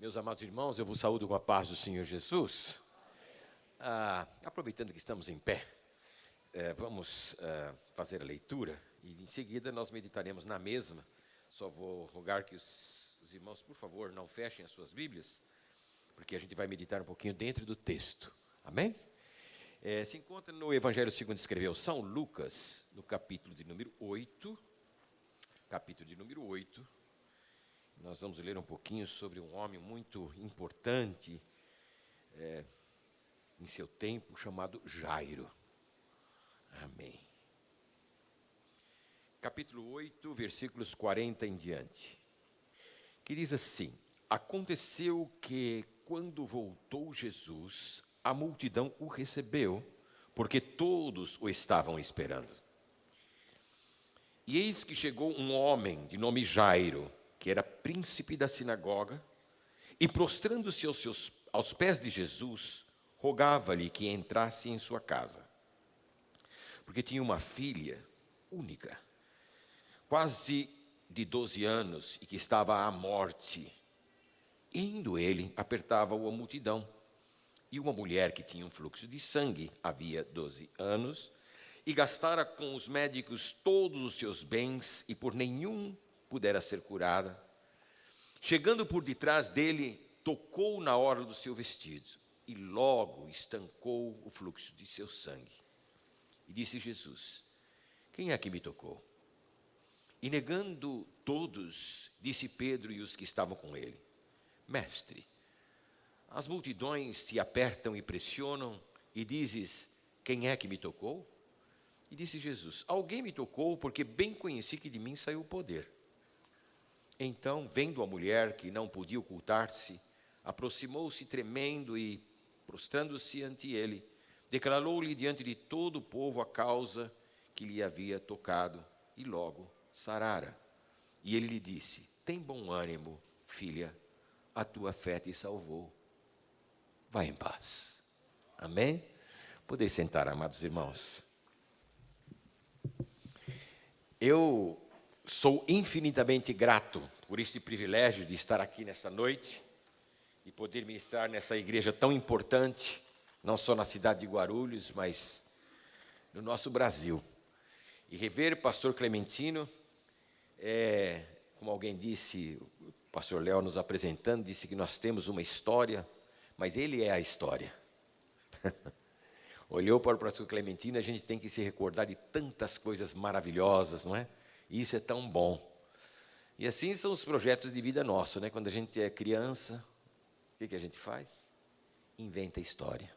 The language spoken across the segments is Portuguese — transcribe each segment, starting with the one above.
Meus amados irmãos, eu vos saúdo com a paz do Senhor Jesus. Aproveitando que estamos em pé, vamos fazer a leitura e em seguida nós meditaremos na mesma. Só vou rogar que os irmãos, por favor, não fechem as suas Bíblias, porque a gente vai meditar um pouquinho dentro do texto. Amém? Se encontra no Evangelho segundo escreveu São Lucas, no capítulo de número 8. Capítulo de número 8. Nós vamos ler um pouquinho sobre um homem muito importante em seu tempo, chamado Jairo. Amém. Capítulo 8, versículos 40 em diante. Que diz assim: Aconteceu que, quando voltou Jesus, a multidão o recebeu, porque todos o estavam esperando. E eis que chegou um homem de nome Jairo, que era príncipe da sinagoga, e prostrando-se aos pés de Jesus, rogava-lhe que entrasse em sua casa. Porque tinha uma filha única, quase de 12 anos, e que estava à morte. Indo ele, apertava-o a multidão. E uma mulher que tinha um fluxo de sangue, havia 12 anos, e gastara com os médicos todos os seus bens, e por nenhum pudera ser curada, chegando por detrás dele, tocou na orla do seu vestido, e logo estancou o fluxo de seu sangue. E disse Jesus: Quem é que me tocou? E negando todos, disse Pedro e os que estavam com ele: Mestre, as multidões te apertam e pressionam, e dizes: Quem é que me tocou? E disse Jesus: Alguém me tocou, porque bem conheci que de mim saiu o poder. Então, vendo a mulher que não podia ocultar-se, aproximou-se tremendo e, prostrando-se ante ele, declarou-lhe diante de todo o povo a causa que lhe havia tocado, e logo sarara. E ele lhe disse: Tem bom ânimo, filha, a tua fé te salvou. Vai em paz. Amém? Podeis sentar, amados irmãos. Eu sou infinitamente grato por este privilégio de estar aqui nesta noite e poder ministrar nessa igreja tão importante, não só na cidade de Guarulhos, mas no nosso Brasil. E rever o pastor Clementino, como alguém disse, o pastor Léo nos apresentando, disse que nós temos uma história, mas ele é a história. Olhou para o pastor Clementino, a gente tem que se recordar de tantas coisas maravilhosas, não é? E isso é tão bom. E assim são os projetos de vida nossos, né? Quando a gente é criança, o que a gente faz? Inventa história.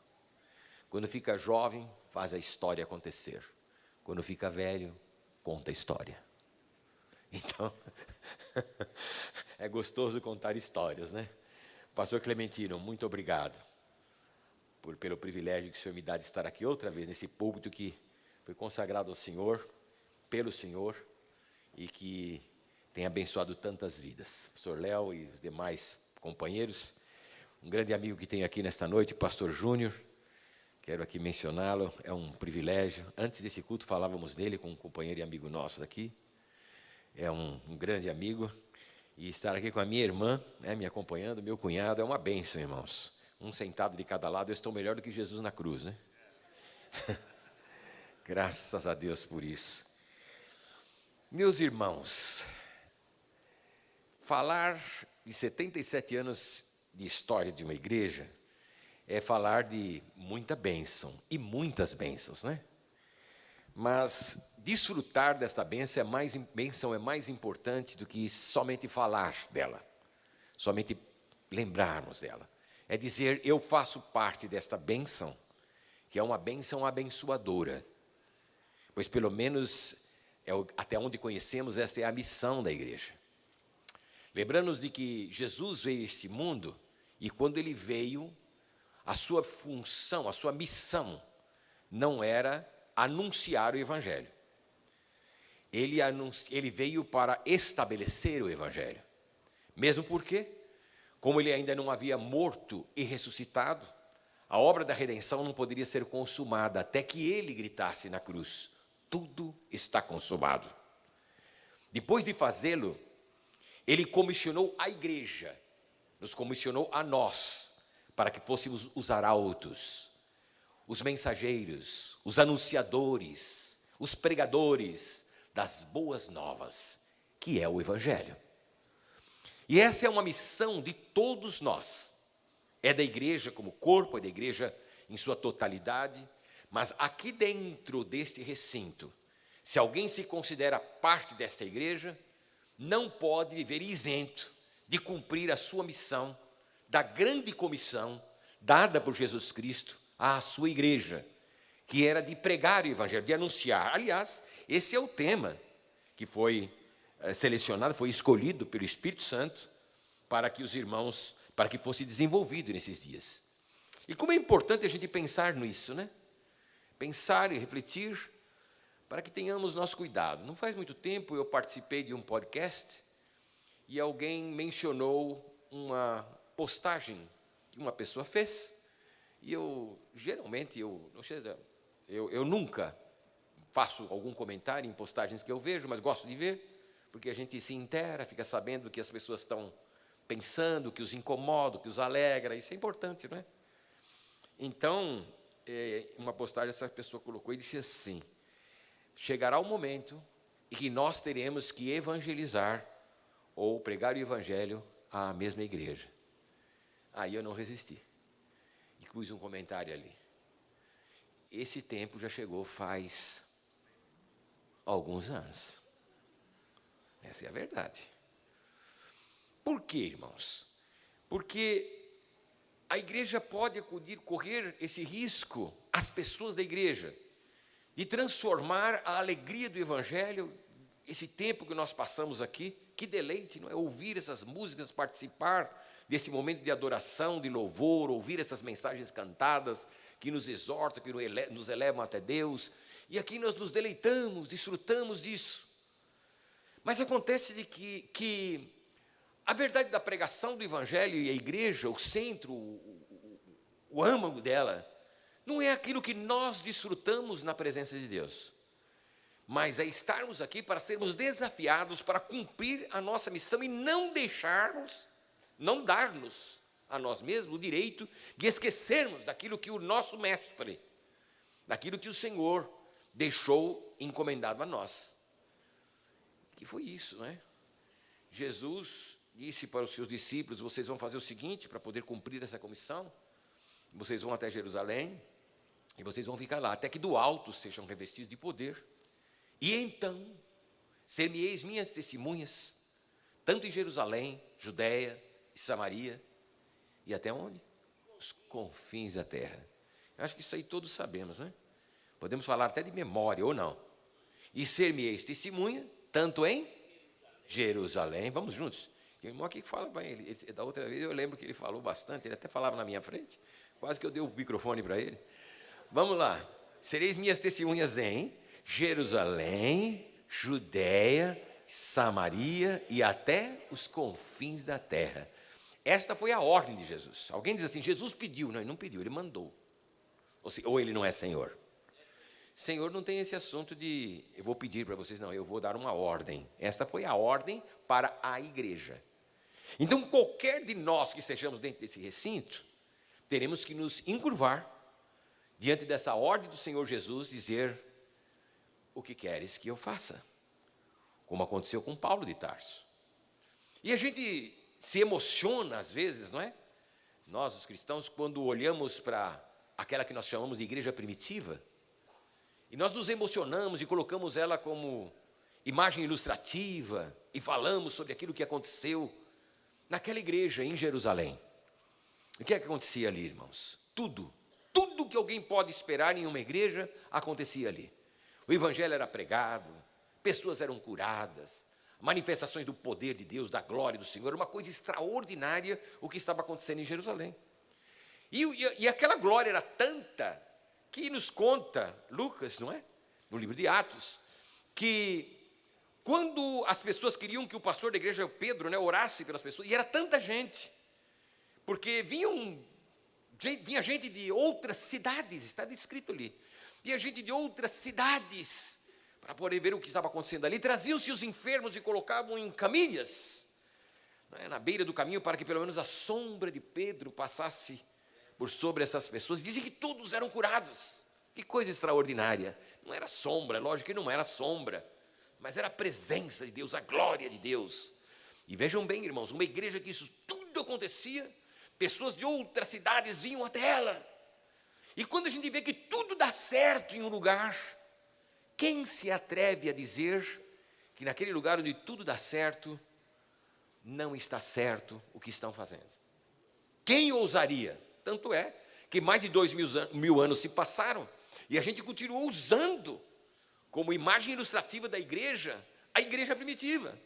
Quando fica jovem, faz a história acontecer. Quando fica velho, conta a história. Então, é gostoso contar histórias, né? Pastor Clementino, muito obrigado pelo privilégio que o Senhor me dá de estar aqui outra vez, nesse púlpito que foi consagrado ao Senhor, pelo Senhor, e que tem abençoado tantas vidas. Pastor Léo e os demais companheiros, um grande amigo que tenho aqui nesta noite, Pastor Júnior, quero aqui mencioná-lo, é um privilégio. Antes desse culto falávamos nele com um companheiro e amigo nosso daqui, é um grande amigo, e estar aqui com a minha irmã, me acompanhando, meu cunhado, é uma bênção, irmãos. Um sentado de cada lado, eu estou melhor do que Jesus na cruz, né? Graças a Deus por isso. Meus irmãos, falar de 77 anos de história de uma igreja é falar de muita bênção, e muitas bênçãos, né? Mas desfrutar desta bênção é mais importante do que somente falar dela, somente lembrarmos dela. É dizer, eu faço parte desta bênção, que é uma bênção abençoadora, pois pelo menos até onde conhecemos, esta é a missão da igreja. Lembrando-nos de que Jesus veio a este mundo, e quando ele veio, a sua função, a sua missão, não era anunciar o Evangelho. Ele veio para estabelecer o Evangelho. Mesmo porque, como ele ainda não havia morto e ressuscitado, a obra da redenção não poderia ser consumada até que ele gritasse na cruz: tudo está consumado. Depois de fazê-lo, ele comissionou a igreja nos comissionou a nós, para que fôssemos os arautos, os mensageiros, os anunciadores, os pregadores das boas novas, que é o Evangelho. E essa é uma missão de todos nós. É da igreja como corpo, é da igreja em sua totalidade, mas aqui dentro deste recinto, se alguém se considera parte desta igreja, não pode viver isento de cumprir a sua missão, da grande comissão dada por Jesus Cristo à sua igreja, que era de pregar o Evangelho, de anunciar. Aliás, esse é o tema que foi selecionado, foi escolhido pelo Espírito Santo para que os irmãos, para que fosse desenvolvido nesses dias. E como é importante a gente pensar nisso, né? Pensar e refletir para que tenhamos nosso cuidado. Não faz muito tempo eu participei de um podcast e alguém mencionou uma postagem que uma pessoa fez. E geralmente, eu nunca faço algum comentário em postagens que eu vejo, mas gosto de ver, porque a gente se intera, fica sabendo o que as pessoas estão pensando, o que os incomoda, o que os alegra, isso é importante, não é? Então, uma postagem essa pessoa colocou e disse assim: chegará o momento em que nós teremos que evangelizar ou pregar o evangelho à mesma igreja. Aí eu não resisti e pus um comentário ali. Esse tempo já chegou faz alguns anos. Essa é a verdade. Por quê, irmãos? Porque a igreja pode correr esse risco, as pessoas da igreja, de transformar a alegria do evangelho, esse tempo que nós passamos aqui, que deleite, não é? Ouvir essas músicas, participar desse momento de adoração, de louvor, ouvir essas mensagens cantadas, que nos exortam, que nos elevam até Deus, e aqui nós nos deleitamos, desfrutamos disso. Mas acontece de que a verdade da pregação do evangelho e a igreja, o centro, o âmago dela, não é aquilo que nós desfrutamos na presença de Deus, mas é estarmos aqui para sermos desafiados para cumprir a nossa missão e não dar-nos a nós mesmos o direito de esquecermos daquilo que o nosso mestre, daquilo que o Senhor deixou encomendado a nós. Que foi isso, não é? Jesus disse para os seus discípulos: vocês vão fazer o seguinte, para poder cumprir essa comissão, vocês vão até Jerusalém, e vocês vão ficar lá, até que do alto sejam revestidos de poder, e então, ser-me-eis minhas testemunhas, tanto em Jerusalém, Judeia e Samaria, e até onde? Os confins da terra. Eu acho que isso aí todos sabemos, né? Podemos falar até de memória, ou não. E ser-me-eis testemunha, tanto em Jerusalém, vamos juntos. O irmão aqui fala para ele, da outra vez eu lembro que ele falou bastante, ele até falava na minha frente, quase que eu dei o microfone para ele. Vamos lá. Sereis minhas testemunhas em Jerusalém, Judeia, Samaria e até os confins da terra. Esta foi a ordem de Jesus. Alguém diz assim: Jesus pediu. Não, ele não pediu, ele mandou. Ou ele não é Senhor. Senhor não tem esse assunto de eu vou pedir para vocês, não, eu vou dar uma ordem. Esta foi a ordem para a igreja. Então, qualquer de nós que estejamos dentro desse recinto, teremos que nos encurvar diante dessa ordem do Senhor Jesus, dizer: o que queres que eu faça? Como aconteceu com Paulo de Tarso. E a gente se emociona às vezes, não é? Nós, os cristãos, quando olhamos para aquela que nós chamamos de igreja primitiva, e nós nos emocionamos e colocamos ela como imagem ilustrativa e falamos sobre aquilo que aconteceu naquela igreja em Jerusalém. O que é que acontecia ali, irmãos? Tudo que alguém pode esperar em uma igreja acontecia ali. O evangelho era pregado, pessoas eram curadas, manifestações do poder de Deus, da glória do Senhor, uma coisa extraordinária o que estava acontecendo em Jerusalém. E aquela glória era tanta que nos conta Lucas, não é? No livro de Atos, que quando as pessoas queriam que o pastor da igreja, Pedro, né, orasse pelas pessoas, e era tanta gente, porque vinha gente de outras cidades, está descrito ali, vinha gente de outras cidades, para poder ver o que estava acontecendo ali, traziam-se os enfermos e colocavam em camilhas, na beira do caminho, para que pelo menos a sombra de Pedro passasse por sobre essas pessoas. Dizem que todos eram curados. Que coisa extraordinária. Não era sombra, lógico que não era sombra, mas era a presença de Deus, a glória de Deus. E vejam bem, irmãos, uma igreja que isso tudo acontecia, pessoas de outras cidades vinham até ela. E quando a gente vê que tudo dá certo em um lugar, quem se atreve a dizer que naquele lugar onde tudo dá certo, não está certo o que estão fazendo? Quem ousaria? Tanto é que mais de 2.000 anos se passaram e a gente continuou usando como imagem ilustrativa da igreja, a igreja primitiva.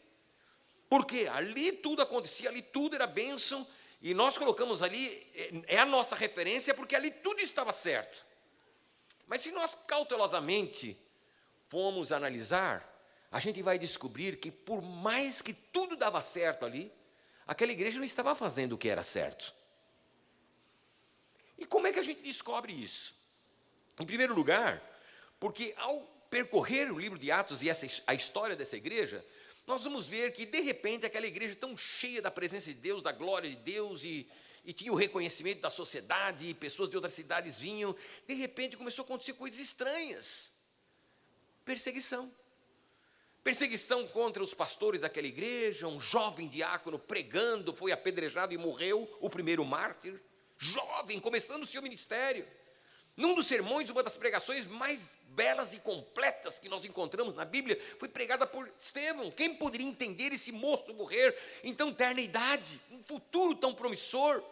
Porque ali tudo acontecia, ali tudo era bênção, e nós colocamos ali, é a nossa referência, porque ali tudo estava certo. Mas se nós cautelosamente formos analisar, a gente vai descobrir que por mais que tudo dava certo ali, aquela igreja não estava fazendo o que era certo. E como é que a gente descobre isso? Em primeiro lugar, porque ao percorrer o livro de Atos e a história dessa igreja, nós vamos ver que, de repente, aquela igreja tão cheia da presença de Deus, da glória de Deus, e tinha o reconhecimento da sociedade, e pessoas de outras cidades vinham, de repente começou a acontecer coisas estranhas. Perseguição. Perseguição contra os pastores daquela igreja, um jovem diácono pregando, foi apedrejado e morreu, o primeiro mártir, jovem, começando o seu ministério. Num dos sermões, uma das pregações mais belas e completas que nós encontramos na Bíblia, foi pregada por Estevão. Quem poderia entender esse moço morrer em tão terna idade, um futuro tão promissor,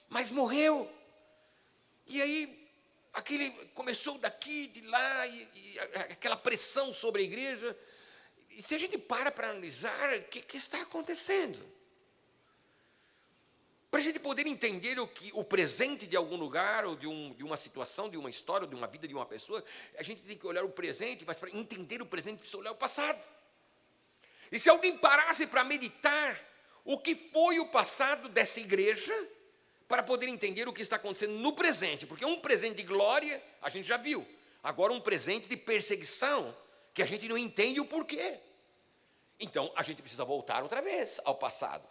mas morreu. E aí, aquele começou daqui, de lá, e aquela pressão sobre a igreja. E se a gente para analisar, o que está acontecendo? Para a gente poder entender o presente de algum lugar, ou de uma situação, de uma história, de uma vida de uma pessoa, a gente tem que olhar o presente, mas para entender o presente precisa olhar o passado. E se alguém parasse para meditar o que foi o passado dessa igreja, para poder entender o que está acontecendo no presente, porque um presente de glória, a gente já viu, agora um presente de perseguição, que a gente não entende o porquê. Então, a gente precisa voltar outra vez ao passado.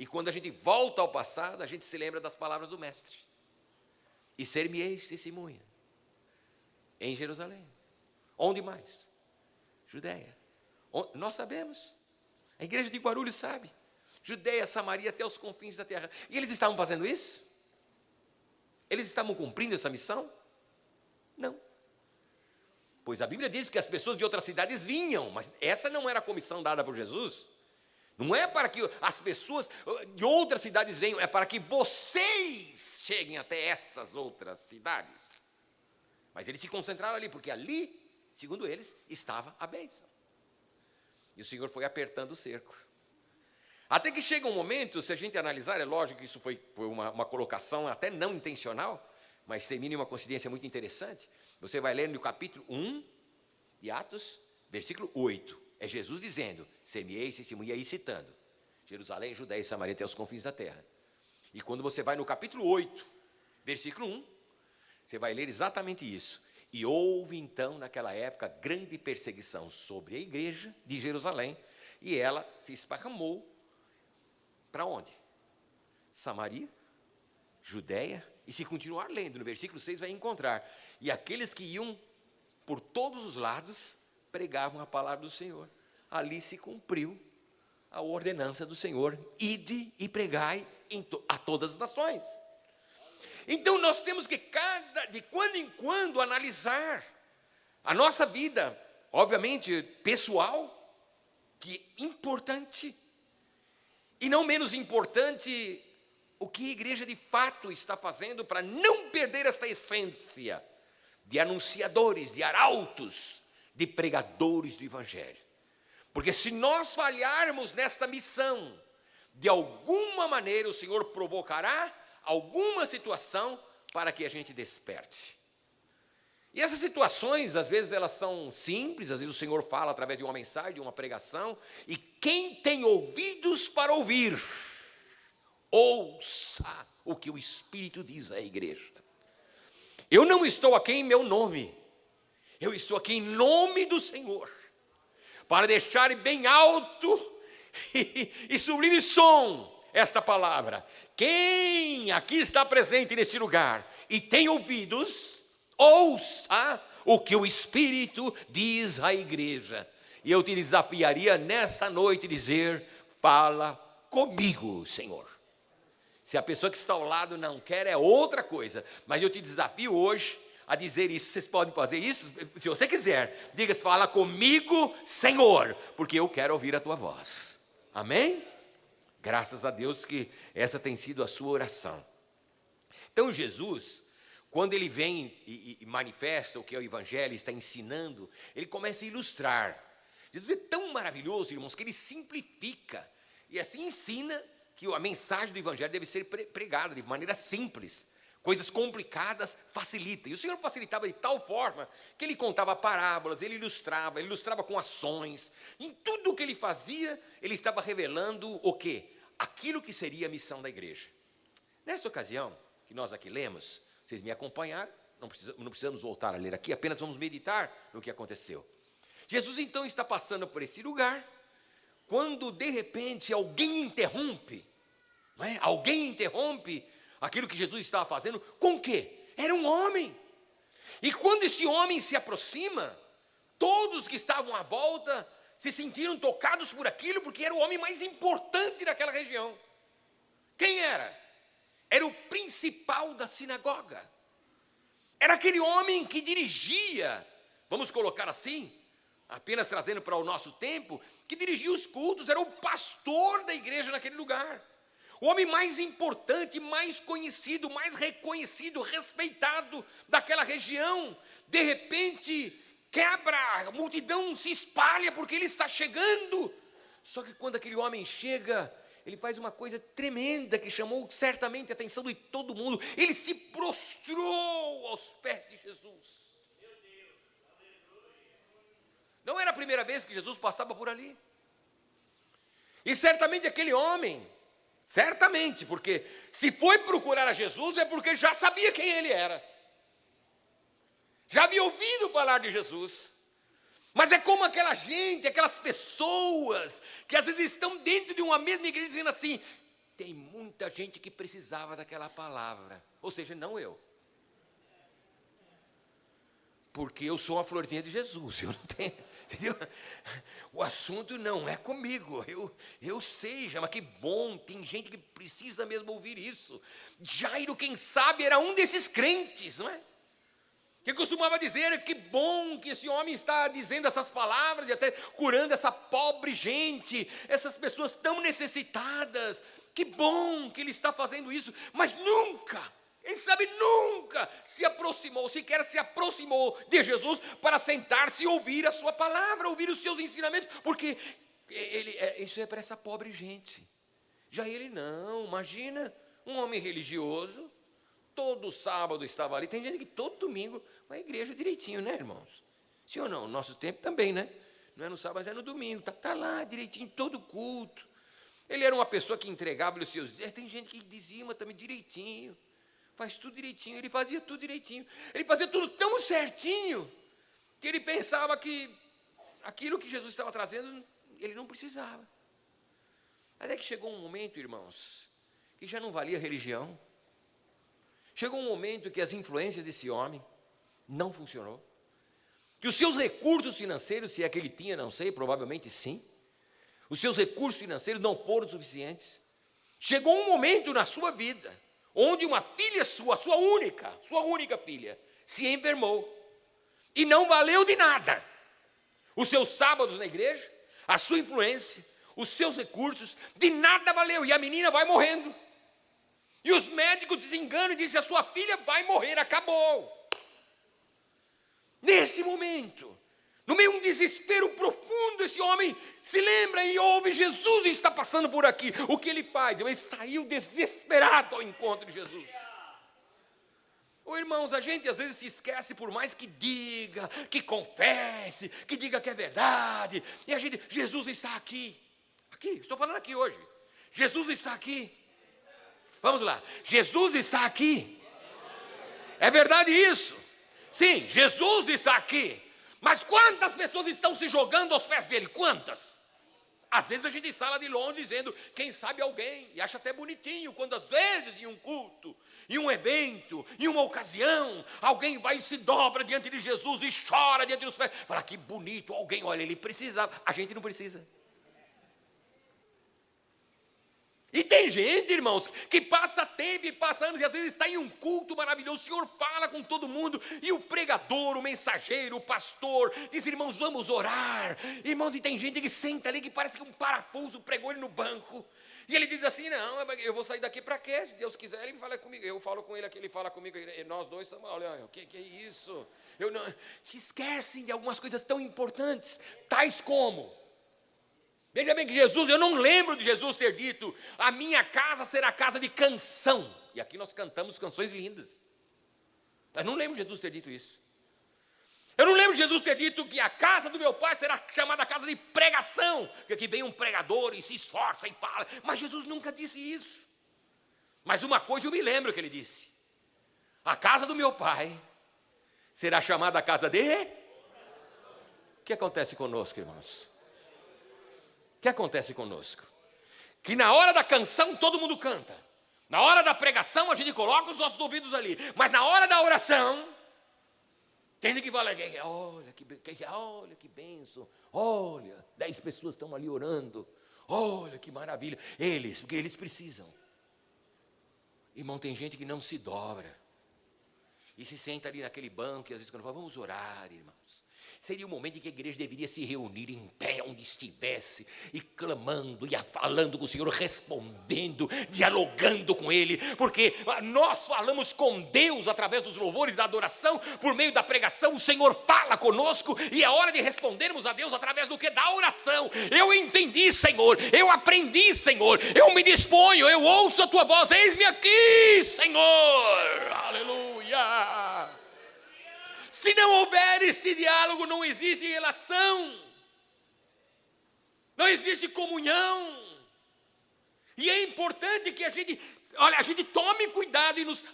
E quando a gente volta ao passado, a gente se lembra das palavras do Mestre. E ser-me-eis testemunha em Jerusalém. Onde mais? Judeia. Nós sabemos. A igreja de Guarulhos sabe. Judeia, Samaria, até os confins da terra. E eles estavam fazendo isso? Eles estavam cumprindo essa missão? Não. Pois a Bíblia diz que as pessoas de outras cidades vinham, mas essa não era a comissão dada por Jesus. Não é para que as pessoas de outras cidades venham, é para que vocês cheguem até estas outras cidades. Mas eles se concentraram ali, porque ali, segundo eles, estava a bênção. E o Senhor foi apertando o cerco. Até que chega um momento, se a gente analisar, é lógico que isso foi uma colocação até não intencional, mas termina em uma coincidência muito interessante. Você vai ler no capítulo 1 de Atos, versículo 8. É Jesus dizendo, ser-me-eis testemunha, aí citando, Jerusalém, Judeia e Samaria até os confins da terra. E quando você vai no capítulo 8, versículo 1, você vai ler exatamente isso. E houve então, naquela época, grande perseguição sobre a igreja de Jerusalém, e ela se esparramou para onde? Samaria, Judeia, e se continuar lendo, no versículo 6 vai encontrar, e aqueles que iam por todos os lados, pregavam a palavra do Senhor. Ali se cumpriu a ordenança do Senhor, ide e pregai a todas as nações. Então nós temos que de quando em quando analisar a nossa vida, obviamente pessoal, que é importante, e não menos importante o que a igreja de fato está fazendo para não perder esta essência de anunciadores, de arautos, de pregadores do Evangelho. Porque se nós falharmos nesta missão, de alguma maneira o Senhor provocará alguma situação para que a gente desperte. E essas situações, às vezes elas são simples, às vezes o Senhor fala através de uma mensagem, de uma pregação, e quem tem ouvidos para ouvir, ouça o que o Espírito diz à igreja. Eu não estou aqui em meu nome, eu estou aqui em nome do Senhor, para deixar bem alto e sublime som esta palavra. Quem aqui está presente nesse lugar e tem ouvidos, ouça o que o Espírito diz à igreja. E eu te desafiaria nesta noite a dizer: fala comigo, Senhor. Se a pessoa que está ao lado não quer, é outra coisa. Mas eu te desafio hoje a dizer isso. Vocês podem fazer isso? Se você quiser, diga: fala comigo, Senhor, porque eu quero ouvir a tua voz. Amém? Graças a Deus que essa tem sido a sua oração. Então Jesus, quando ele vem e manifesta o que o Evangelho está ensinando, ele começa a ilustrar. Jesus é tão maravilhoso, irmãos, que ele simplifica e assim ensina que a mensagem do Evangelho deve ser pregada de maneira simples. Coisas complicadas facilita. E o Senhor facilitava de tal forma que ele contava parábolas, ele ilustrava com ações. Em tudo o que ele fazia, ele estava revelando o quê? Aquilo que seria a missão da igreja. Nessa ocasião, que nós aqui lemos, vocês me acompanharam, não precisamos voltar a ler aqui, apenas vamos meditar no que aconteceu. Jesus então está passando por esse lugar, quando de repente alguém interrompe, não é? Alguém interrompe aquilo que Jesus estava fazendo, com o quê? Era um homem. E quando esse homem se aproxima, todos que estavam à volta se sentiram tocados por aquilo, porque era o homem mais importante daquela região. Quem era? Era o principal da sinagoga. Era aquele homem que dirigia, vamos colocar assim, apenas trazendo para o nosso tempo, que dirigia os cultos, era o pastor da igreja naquele lugar. O homem mais importante, mais conhecido, mais reconhecido, respeitado daquela região, de repente quebra, a multidão se espalha porque ele está chegando. Só que quando aquele homem chega, ele faz uma coisa tremenda que chamou certamente a atenção de todo mundo. Ele se prostrou aos pés de Jesus. Não era a primeira vez que Jesus passava por ali. E certamente aquele homem, certamente, porque se foi procurar a Jesus é porque já sabia quem ele era. Já havia ouvido falar de Jesus. Mas é como aquela gente, aquelas pessoas que às vezes estão dentro de uma mesma igreja dizendo assim: tem muita gente que precisava daquela palavra. Ou seja, não eu. Porque eu sou uma florzinha de Jesus, eu não tenho, entendeu? O assunto não é comigo, eu sei, mas que bom, tem gente que precisa mesmo ouvir isso. Jairo, quem sabe, era um desses crentes, não é? Que costumava dizer: que bom que esse homem está dizendo essas palavras e até curando essa pobre gente, essas pessoas tão necessitadas, que bom que ele está fazendo isso. Mas nunca, quem sabe nunca se aproximou, sequer se aproximou de Jesus para sentar-se e ouvir a sua palavra, ouvir os seus ensinamentos, porque isso é para essa pobre gente. Já ele não, imagina, um homem religioso, todo sábado estava ali. Tem gente que todo domingo vai à igreja direitinho, né, irmãos? Sim ou não? No nosso tempo também, né? Não é no sábado, mas é no domingo. Está lá direitinho, todo culto. Ele era uma pessoa que entregava os seus dias. Tem gente que dizima também direitinho. Faz tudo direitinho. Ele fazia tudo direitinho. Ele fazia tudo tão certinho que ele pensava que aquilo que Jesus estava trazendo, ele não precisava. Até que chegou um momento, irmãos, que já não valia religião. Chegou um momento que as influências desse homem não funcionou. Que os seus recursos financeiros, se é que ele tinha, não sei, provavelmente sim. Os seus recursos financeiros não foram suficientes. Chegou um momento na sua vida, onde uma filha sua única filha, se enfermou. E não valeu de nada. Os seus sábados na igreja, a sua influência, os seus recursos, de nada valeu. E a menina vai morrendo. E os médicos desenganam e dizem: a sua filha vai morrer, acabou. Nesse momento, no meio de um desespero profundo, esse homem se lembra e ouve: Jesus está passando por aqui. O que ele faz? Ele saiu desesperado ao encontro de Jesus. Irmãos, a gente às vezes se esquece, por mais que diga, que confesse, que diga que é verdade. E a gente: Jesus está aqui. Aqui, estou falando aqui hoje. Jesus está aqui. Vamos lá, Jesus está aqui. É verdade isso? Sim, Jesus está aqui. Mas quantas pessoas estão se jogando aos pés dele? Quantas? Às vezes a gente está lá de longe dizendo, quem sabe alguém, e acha até bonitinho, quando às vezes em um culto, em um evento, em uma ocasião, alguém vai e se dobra diante de Jesus e chora diante dos pés. Fala, que bonito, alguém, olha, ele precisava, a gente não precisa. E tem gente, irmãos, que passa tempo e passa anos, e às vezes está em um culto maravilhoso, o Senhor fala com todo mundo, e o pregador, o mensageiro, o pastor, diz, irmãos, vamos orar. Irmãos, e tem gente que senta ali, que parece que um parafuso pregou ele no banco, e ele diz assim, não, eu vou sair daqui para quê? Se Deus quiser, ele fala comigo, eu falo com ele aqui, ele fala comigo, e nós dois estamos, olha, o que é isso? Eu não, se esquecem de algumas coisas tão importantes, tais como... Veja bem que Jesus, eu não lembro de Jesus ter dito, a minha casa será casa de canção. E aqui nós cantamos canções lindas. Eu não lembro de Jesus ter dito isso. Eu não lembro de Jesus ter dito que a casa do meu pai será chamada casa de pregação. Porque aqui vem um pregador e se esforça e fala. Mas Jesus nunca disse isso. Mas uma coisa eu me lembro que ele disse. A casa do meu pai será chamada casa de... O que acontece conosco, irmãos? O que acontece conosco? Que na hora da canção todo mundo canta. Na hora da pregação a gente coloca os nossos ouvidos ali. Mas na hora da oração, tem que falar, olha que bênção. Olha, 10 pessoas estão ali orando. Olha que maravilha. Porque eles precisam. Irmão, tem gente que não se dobra. E se senta ali naquele banco e às vezes quando fala, vamos orar, irmãos. Seria o momento em que a igreja deveria se reunir em pé, onde estivesse, e clamando, e falando com o Senhor, respondendo, dialogando com Ele, porque nós falamos com Deus através dos louvores da adoração, por meio da pregação, o Senhor fala conosco, e é hora de respondermos a Deus através do que? Da oração. Eu entendi, Senhor, eu aprendi, Senhor, eu me disponho, eu ouço a Tua voz, eis-me aqui, Senhor, aleluia. Se não houver esse diálogo, não existe relação, não existe comunhão. E é importante que a gente tome cuidado e nos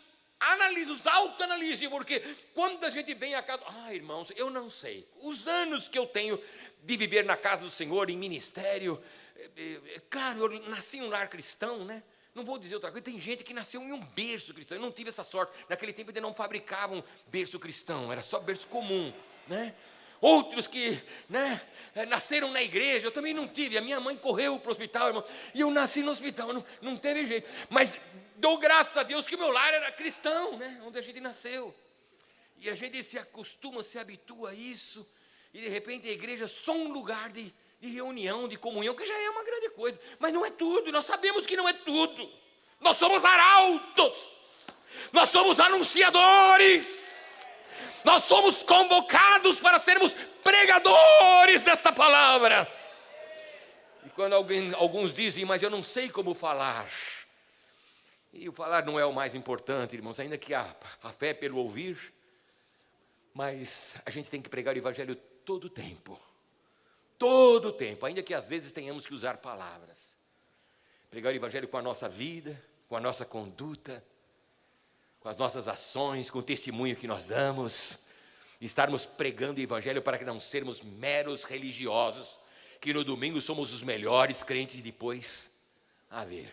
autoanalise, porque quando a gente vem a casa, irmãos, eu não sei, os anos que eu tenho de viver na casa do Senhor, em ministério, claro, eu nasci em um lar cristão, né? Não vou dizer outra coisa, tem gente que nasceu em um berço cristão, eu não tive essa sorte, naquele tempo ainda não fabricavam berço cristão, era só berço comum, né? Outros que, né, nasceram na igreja, eu também não tive, a minha mãe correu para o hospital, irmão, e eu nasci no hospital, não teve jeito, mas dou graças a Deus que o meu lar era cristão, né, onde a gente nasceu, e a gente se acostuma, se habitua a isso, e de repente a igreja é só um lugar de reunião, de comunhão, que já é uma grande coisa, mas não é tudo, nós sabemos que não é tudo, nós somos arautos, nós somos anunciadores, nós somos convocados para sermos pregadores desta palavra, e quando alguns dizem, mas eu não sei como falar, e o falar não é o mais importante, irmãos, ainda que a fé é pelo ouvir, mas a gente tem que pregar o evangelho todo o tempo, ainda que às vezes tenhamos que usar palavras. Pregar o evangelho com a nossa vida, com a nossa conduta, com as nossas ações, com o testemunho que nós damos. Estarmos pregando o evangelho para que não sermos meros religiosos, que no domingo somos os melhores crentes e depois a ver.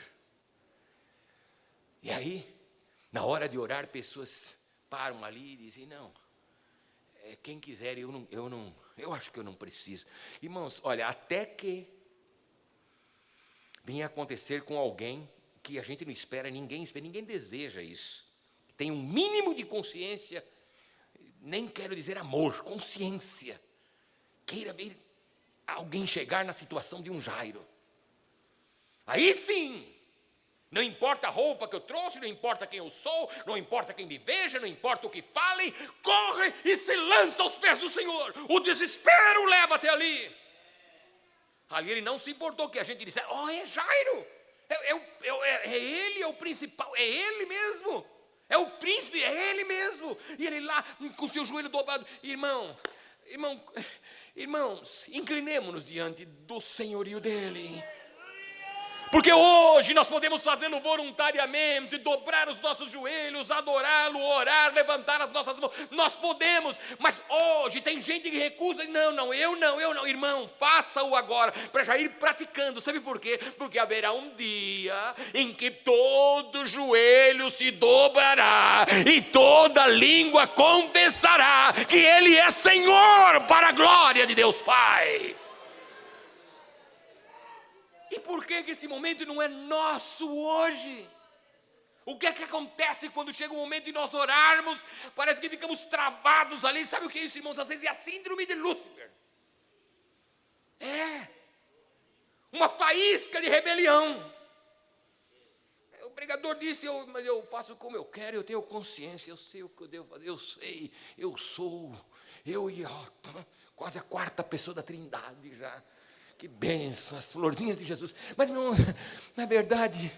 E aí, na hora de orar, pessoas param ali e dizem, não, quem quiser, eu acho que eu não preciso. Irmãos, olha, até que venha acontecer com alguém que a gente não espera, ninguém deseja isso. Tem um mínimo de consciência, nem quero dizer amor, consciência. Queira ver alguém chegar na situação de um Jairo. Aí sim, não importa a roupa que eu trouxe, não importa quem eu sou, não importa quem me veja, não importa o que falem, corre e se lança aos pés do Senhor. O desespero leva até ali. Ali ele não se importou que a gente dissesse, é Jairo, é ele, é o principal, é ele mesmo, é o príncipe, é ele mesmo. E ele lá com o seu joelho dobrado, irmãos, inclinemo-nos diante do senhorio dele. Porque hoje nós podemos fazê-lo voluntariamente, dobrar os nossos joelhos, adorá-lo, orar, levantar as nossas mãos. Nós podemos, mas hoje tem gente que recusa. Não, eu não. Irmão, faça-o agora, para já ir praticando. Sabe por quê? Porque haverá um dia em que todo joelho se dobrará e toda língua confessará que Ele é Senhor, para a glória de Deus Pai. E por que esse momento não é nosso hoje? O que é que acontece quando chega o momento de nós orarmos? Parece que ficamos travados ali. Sabe o que é isso, irmãos? Às vezes é a síndrome de Lúcifer. É uma faísca de rebelião. O pregador disse, mas eu faço como eu quero, eu tenho consciência, eu sei o que eu devo fazer, eu sou, quase a quarta pessoa da Trindade já. Que bênção, as florzinhas de Jesus. Mas, meu irmão, na verdade,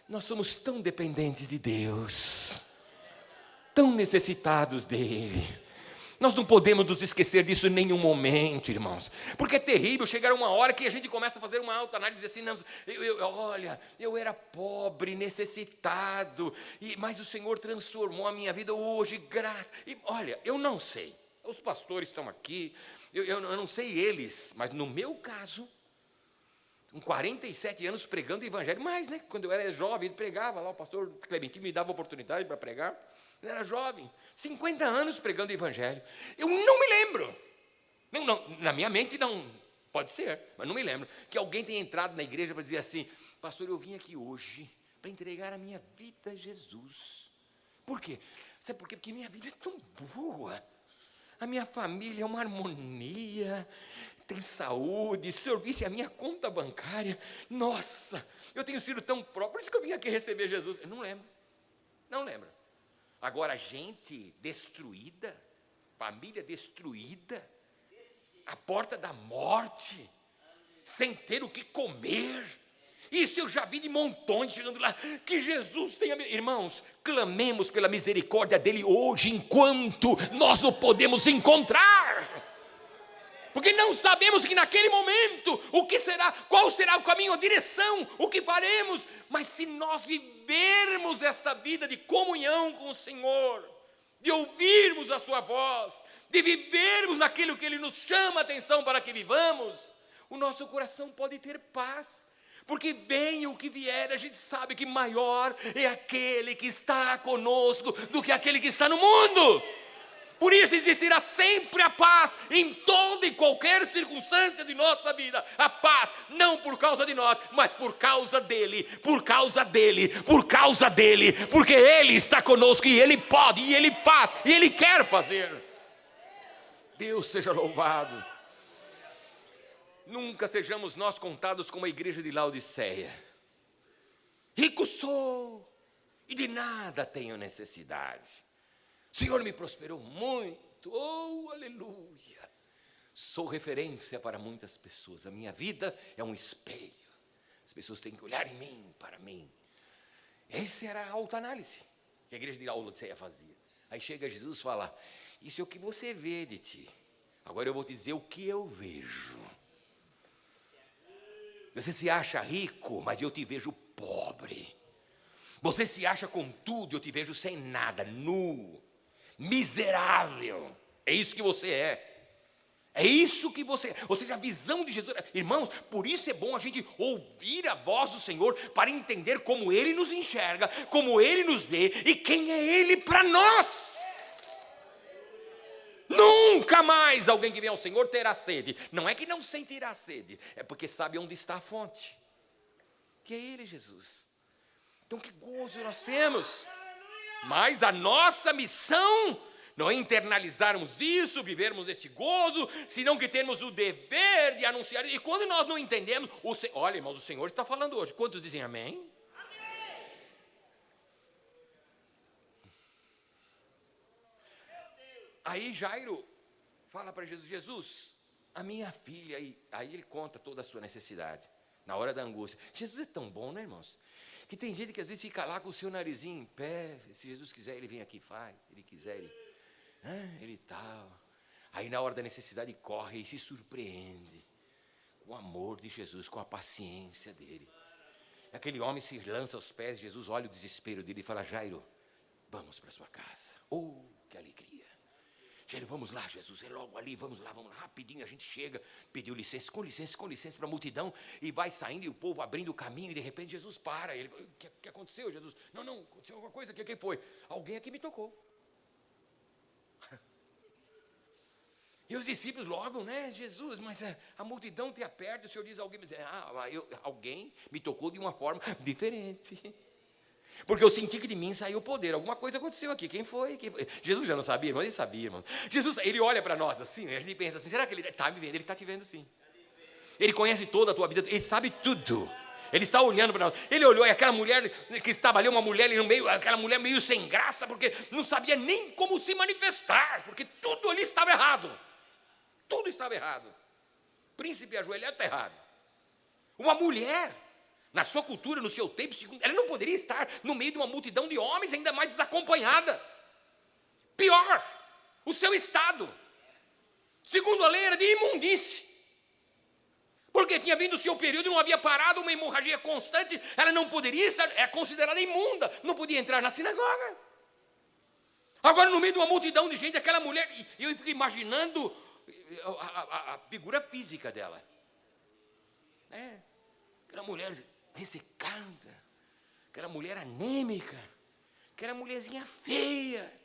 nós somos tão dependentes de Deus, tão necessitados dEle. Nós não podemos nos esquecer disso em nenhum momento, irmãos. Porque é terrível chegar uma hora que a gente começa a fazer uma autoanálise assim, não, olha, eu era pobre, necessitado, mas o Senhor transformou a minha vida hoje, graças. E olha, eu não sei, os pastores estão aqui, eu não sei eles, mas no meu caso, com 47 anos pregando o evangelho, mas né, quando eu era jovem, ele pregava lá, o pastor Clementino me dava oportunidade para pregar, eu era jovem, 50 anos pregando o evangelho, eu não me lembro, não, na minha mente não, pode ser, mas não me lembro, que alguém tenha entrado na igreja para dizer assim, pastor, eu vim aqui hoje para entregar a minha vida a Jesus. Por quê? Sabe por quê? Porque minha vida é tão boa. A minha família é uma harmonia, tem saúde, serviço, a minha conta bancária, nossa, eu tenho sido tão próprio, por isso que eu vim aqui receber Jesus. Eu não lembro. Agora, gente destruída, família destruída, à porta da morte, sem ter o que comer, isso eu já vi de montões chegando lá, que Jesus tenha... Irmãos, clamemos pela misericórdia dEle hoje, enquanto nós o podemos encontrar, porque não sabemos que naquele momento, qual será o caminho, a direção, o que faremos, mas se nós vivermos esta vida de comunhão com o Senhor, de ouvirmos a sua voz, de vivermos naquilo que Ele nos chama a atenção para que vivamos, o nosso coração pode ter paz, porque venha o que vier, a gente sabe que maior é aquele que está conosco do que aquele que está no mundo. Por isso existirá sempre a paz em toda e qualquer circunstância de nossa vida. A paz, não por causa de nós, mas por causa dEle, porque Ele está conosco e Ele pode, e Ele faz, e Ele quer fazer. Deus seja louvado. Nunca sejamos nós contados como a igreja de Laodiceia. Rico sou e de nada tenho necessidade. O Senhor me prosperou muito, oh aleluia. Sou referência para muitas pessoas, a minha vida é um espelho. As pessoas têm que olhar em mim, para mim. Essa era a autoanálise que a igreja de Laodiceia fazia. Aí chega Jesus e fala, isso é o que você vê de ti. Agora eu vou te dizer o que eu vejo. Você se acha rico, mas eu te vejo pobre. Você se acha com tudo, eu te vejo sem nada, nu, miserável. É isso que você é. É isso que você é. Ou seja, a visão de Jesus. Irmãos, por isso é bom a gente ouvir a voz do Senhor para entender como Ele nos enxerga, como Ele nos vê e quem é Ele para nós. Nunca mais alguém que vem ao Senhor terá sede. Não é que não sentirá sede, é porque sabe onde está a fonte, que é Ele, Jesus. Então que gozo nós temos. Mas a nossa missão não é internalizarmos isso, vivermos esse gozo, senão que temos o dever de anunciar. E quando nós não entendemos, olha, irmãos, o Senhor está falando hoje. Quantos dizem amém? Aí Jairo fala para Jesus, Jesus, a minha filha, aí ele conta toda a sua necessidade, na hora da angústia. Jesus é tão bom, né, irmãos? Que tem gente que às vezes fica lá com o seu narizinho em pé, se Jesus quiser ele vem aqui e faz, se ele quiser ele tal. Aí na hora da necessidade corre e se surpreende com o amor de Jesus, com a paciência dele. aquele homem se lança aos pés, Jesus olha o desespero dele e fala: Jairo, vamos para sua casa. Oh, que alegria. Jairo, vamos lá, Jesus, é logo ali, vamos lá, rapidinho a gente chega. Pediu licença para a multidão, e vai saindo, e o povo abrindo o caminho, e de repente Jesus para. Ele: o que aconteceu, Jesus? Não, aconteceu alguma coisa, quem foi? Alguém aqui me tocou. E os discípulos logo, né, Jesus, mas a multidão te aperta, o Senhor diz: alguém me tocou de uma forma diferente. Porque eu senti que de mim saiu o poder, alguma coisa aconteceu aqui, quem foi? Jesus já não sabia, mas ele sabia, irmão. Jesus, ele olha para nós assim, a gente pensa assim: será que ele está me vendo? Ele está te vendo sim. Ele conhece toda a tua vida, ele sabe tudo. Ele está olhando para nós. Ele olhou, e aquela mulher que estava ali, uma mulher ali no meio, aquela mulher meio sem graça, porque não sabia nem como se manifestar, porque tudo ali estava errado. Tudo estava errado. Príncipe ajoelhado está errado. Uma mulher, na sua cultura, no seu tempo, ela não poderia estar no meio de uma multidão de homens, ainda mais desacompanhada. Pior, o seu estado, segundo a lei, era de imundície. Porque tinha vindo o seu período e não havia parado, uma hemorragia constante. Ela não poderia estar, é considerada imunda, não podia entrar na sinagoga. Agora, no meio de uma multidão de gente, aquela mulher, e eu fico imaginando a figura física dela. Aquela mulher ressecada, aquela mulher anêmica, aquela mulherzinha feia,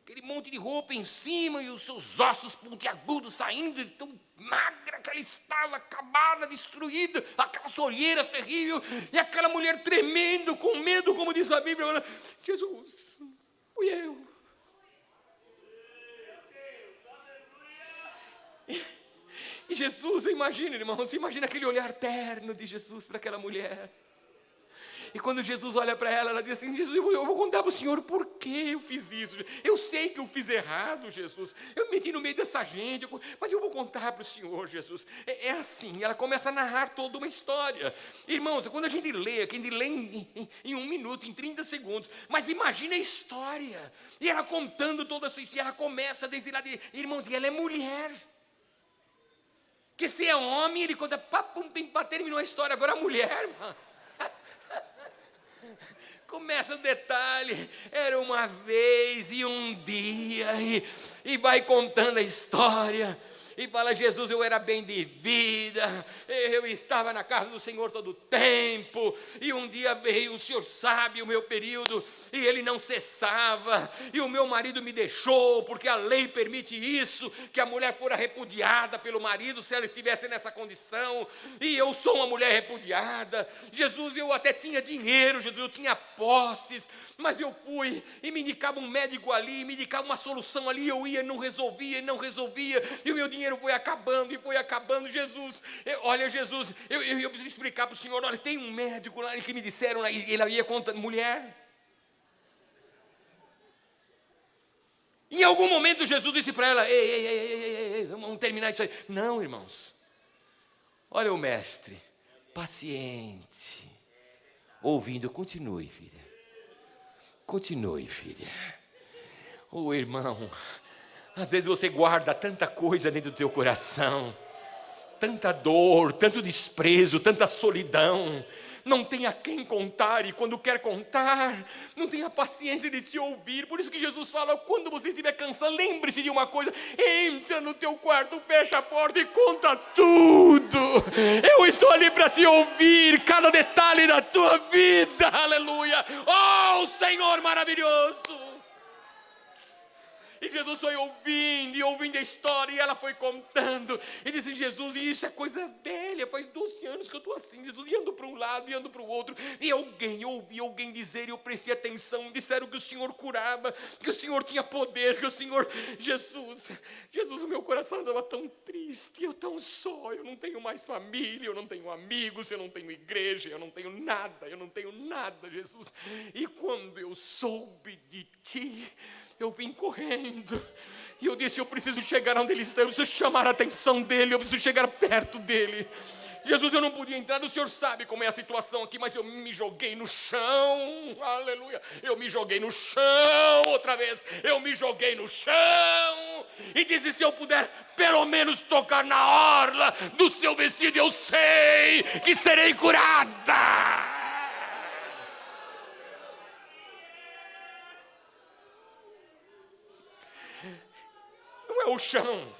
aquele monte de roupa em cima e os seus ossos pontiagudos saindo, tão magra que ela estava, acabada, destruída, aquelas olheiras terríveis, e aquela mulher tremendo, com medo, como diz a Bíblia: Jesus, fui eu. E Jesus, imagina, irmãos, imagina aquele olhar terno de Jesus para aquela mulher. E quando Jesus olha para ela, ela diz assim: Jesus, eu vou contar para o Senhor por que eu fiz isso. Eu sei que eu fiz errado, Jesus. Eu me meti no meio dessa gente, mas eu vou contar para o Senhor, Jesus. É assim, ela começa a narrar toda uma história. Irmãos, quando a gente lê em 1 minuto, em 30 segundos, mas imagina a história. E ela contando toda essa história, ela começa desde lá, irmãos, e ela é mulher. Que se é homem, ele conta, terminou a história. Agora a mulher, começa o detalhe: era uma vez e um dia, e vai contando a história. E fala: Jesus, eu era bem de vida, eu estava na casa do Senhor todo o tempo, e um dia veio, o Senhor sabe o meu período, e ele não cessava, e o meu marido me deixou, porque a lei permite isso, que a mulher fora repudiada pelo marido, se ela estivesse nessa condição, e eu sou uma mulher repudiada. Jesus, eu até tinha dinheiro, Jesus, eu tinha posses, mas eu fui, e me indicava um médico ali, me indicava uma solução ali, eu ia, não resolvia, e o meu dinheiro foi acabando, Jesus, olha, Jesus, eu preciso explicar para o Senhor: olha, tem um médico lá que me disseram, ele ia contando, mulher. Em algum momento Jesus disse para ela: ei, vamos terminar isso aí. Não, irmãos, olha o mestre, paciente, ouvindo. Continue, filha. Oh, irmão, às vezes você guarda tanta coisa dentro do teu coração, tanta dor, tanto desprezo, tanta solidão, não tem a quem contar, e quando quer contar, não tem a paciência de te ouvir. Por isso que Jesus fala: quando você estiver cansado, lembre-se de uma coisa: entra no teu quarto, fecha a porta e conta tudo. Eu estou ali para te ouvir, cada detalhe da tua vida. Aleluia. Oh, Senhor maravilhoso. E Jesus foi ouvindo a história, e ela foi contando, e disse: Jesus, e isso é coisa velha, faz 12 anos que eu estou assim, Jesus, e ando para um lado, e ando para o outro, e eu ouvi alguém dizer, e eu prestei atenção, disseram que o Senhor curava, que o Senhor tinha poder, que o Senhor, Jesus, o meu coração estava tão triste, eu tão só, eu não tenho mais família, eu não tenho amigos, eu não tenho igreja, eu não tenho nada, Jesus, e quando eu soube de Ti, eu vim correndo, e eu disse: eu preciso chegar onde ele está, eu preciso chamar a atenção dele, eu preciso chegar perto dele. Jesus, eu não podia entrar, o Senhor sabe como é a situação aqui, mas eu me joguei no chão, aleluia, eu me joguei no chão outra vez, e disse: se eu puder pelo menos tocar na orla do seu vestido, eu sei que serei curada. é o chão,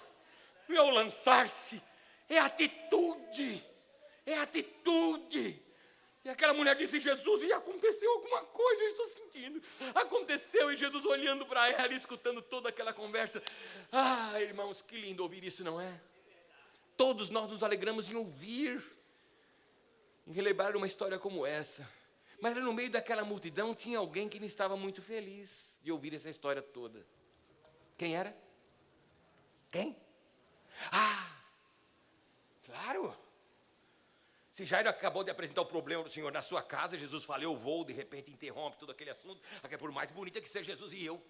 não é o lançar-se, é atitude, é atitude. E aquela mulher disse: Jesus, e aconteceu alguma coisa, eu estou sentindo. Aconteceu, e Jesus olhando para ela, escutando toda aquela conversa. Ah, irmãos, que lindo ouvir isso, não é? Todos nós nos alegramos em ouvir, em relembrar uma história como essa. Mas no meio daquela multidão tinha alguém que não estava muito feliz de ouvir essa história toda. Quem era? Quem? Ah, claro. Se Jairo acabou de apresentar o problema do Senhor na sua casa, Jesus fala: eu vou, de repente interrompe todo aquele assunto, porque por mais bonita que seja Jesus e eu.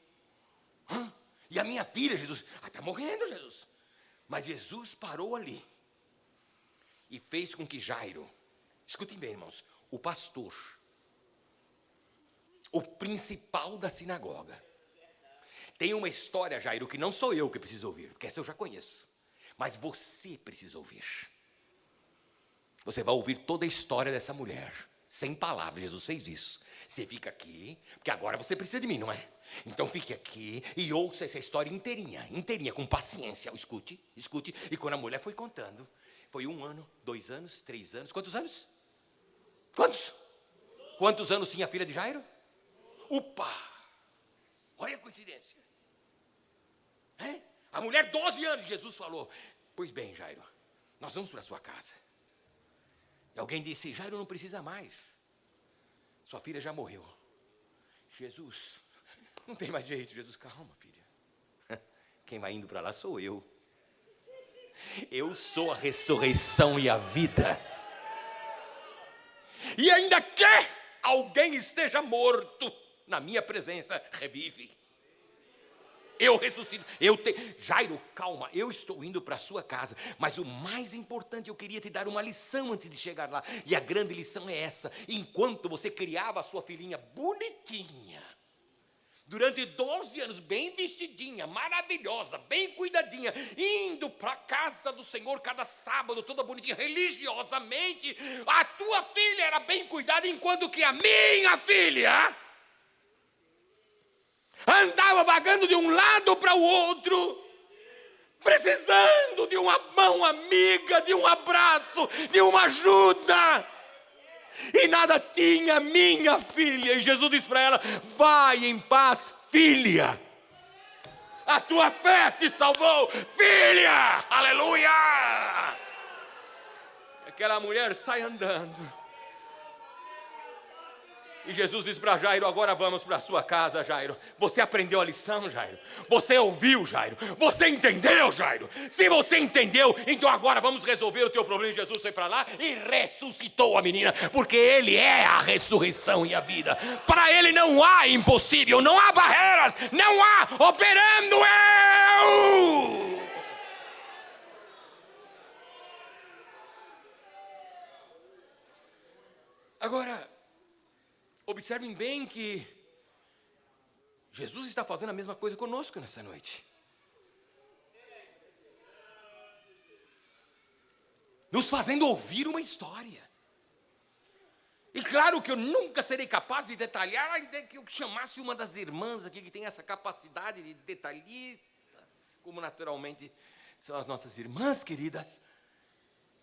E a minha filha, Jesus, está morrendo, Jesus. Mas Jesus parou ali e fez com que Jairo, escutem bem, irmãos, o pastor, o principal da sinagoga, tem uma história, Jairo, que não sou eu que preciso ouvir, porque essa eu já conheço, mas você precisa ouvir. Você vai ouvir toda a história dessa mulher, sem palavras. Jesus fez isso. Você fica aqui, porque agora você precisa de mim, não é? Então fique aqui e ouça essa história inteirinha, com paciência. Escute. E quando a mulher foi contando, foi 1 ano, 2 anos, 3 anos. Quantos anos? Quantos anos tinha a filha de Jairo? Upa! Olha a coincidência. A mulher, 12 anos, Jesus falou: pois bem, Jairo, nós vamos para a sua casa. E alguém disse: Jairo não precisa mais, sua filha já morreu. Jesus, não tem mais jeito. Jesus: calma, filha, quem vai indo para lá sou eu. Eu sou a ressurreição e a vida. E ainda que alguém esteja morto, na minha presença revive. Eu ressuscito. Jairo, calma, eu estou indo para a sua casa. Mas o mais importante, eu queria te dar uma lição antes de chegar lá. E a grande lição é essa: enquanto você criava a sua filhinha bonitinha, durante 12 anos, bem vestidinha, maravilhosa, bem cuidadinha, indo para a casa do Senhor cada sábado, toda bonitinha, religiosamente, a tua filha era bem cuidada, enquanto que a minha filha andava vagando de um lado para o outro, precisando de uma mão amiga, de um abraço, de uma ajuda, e nada tinha minha filha. E Jesus disse para ela: vai em paz, filha, a tua fé te salvou, filha, aleluia. Aquela mulher sai andando. E Jesus diz para Jairo: agora vamos para a sua casa, Jairo. Você aprendeu a lição, Jairo? Você ouviu, Jairo? Você entendeu, Jairo? Se você entendeu, então agora vamos resolver o teu problema. E Jesus foi para lá e ressuscitou a menina, porque Ele é a ressurreição e a vida. Para Ele não há impossível, não há barreiras, não há operando eu. Agora, observem bem que Jesus está fazendo a mesma coisa conosco nessa noite. Nos fazendo ouvir uma história. E claro que eu nunca serei capaz de detalhar, ainda que eu chamasse uma das irmãs aqui que tem essa capacidade de detalhista, como naturalmente são as nossas irmãs queridas,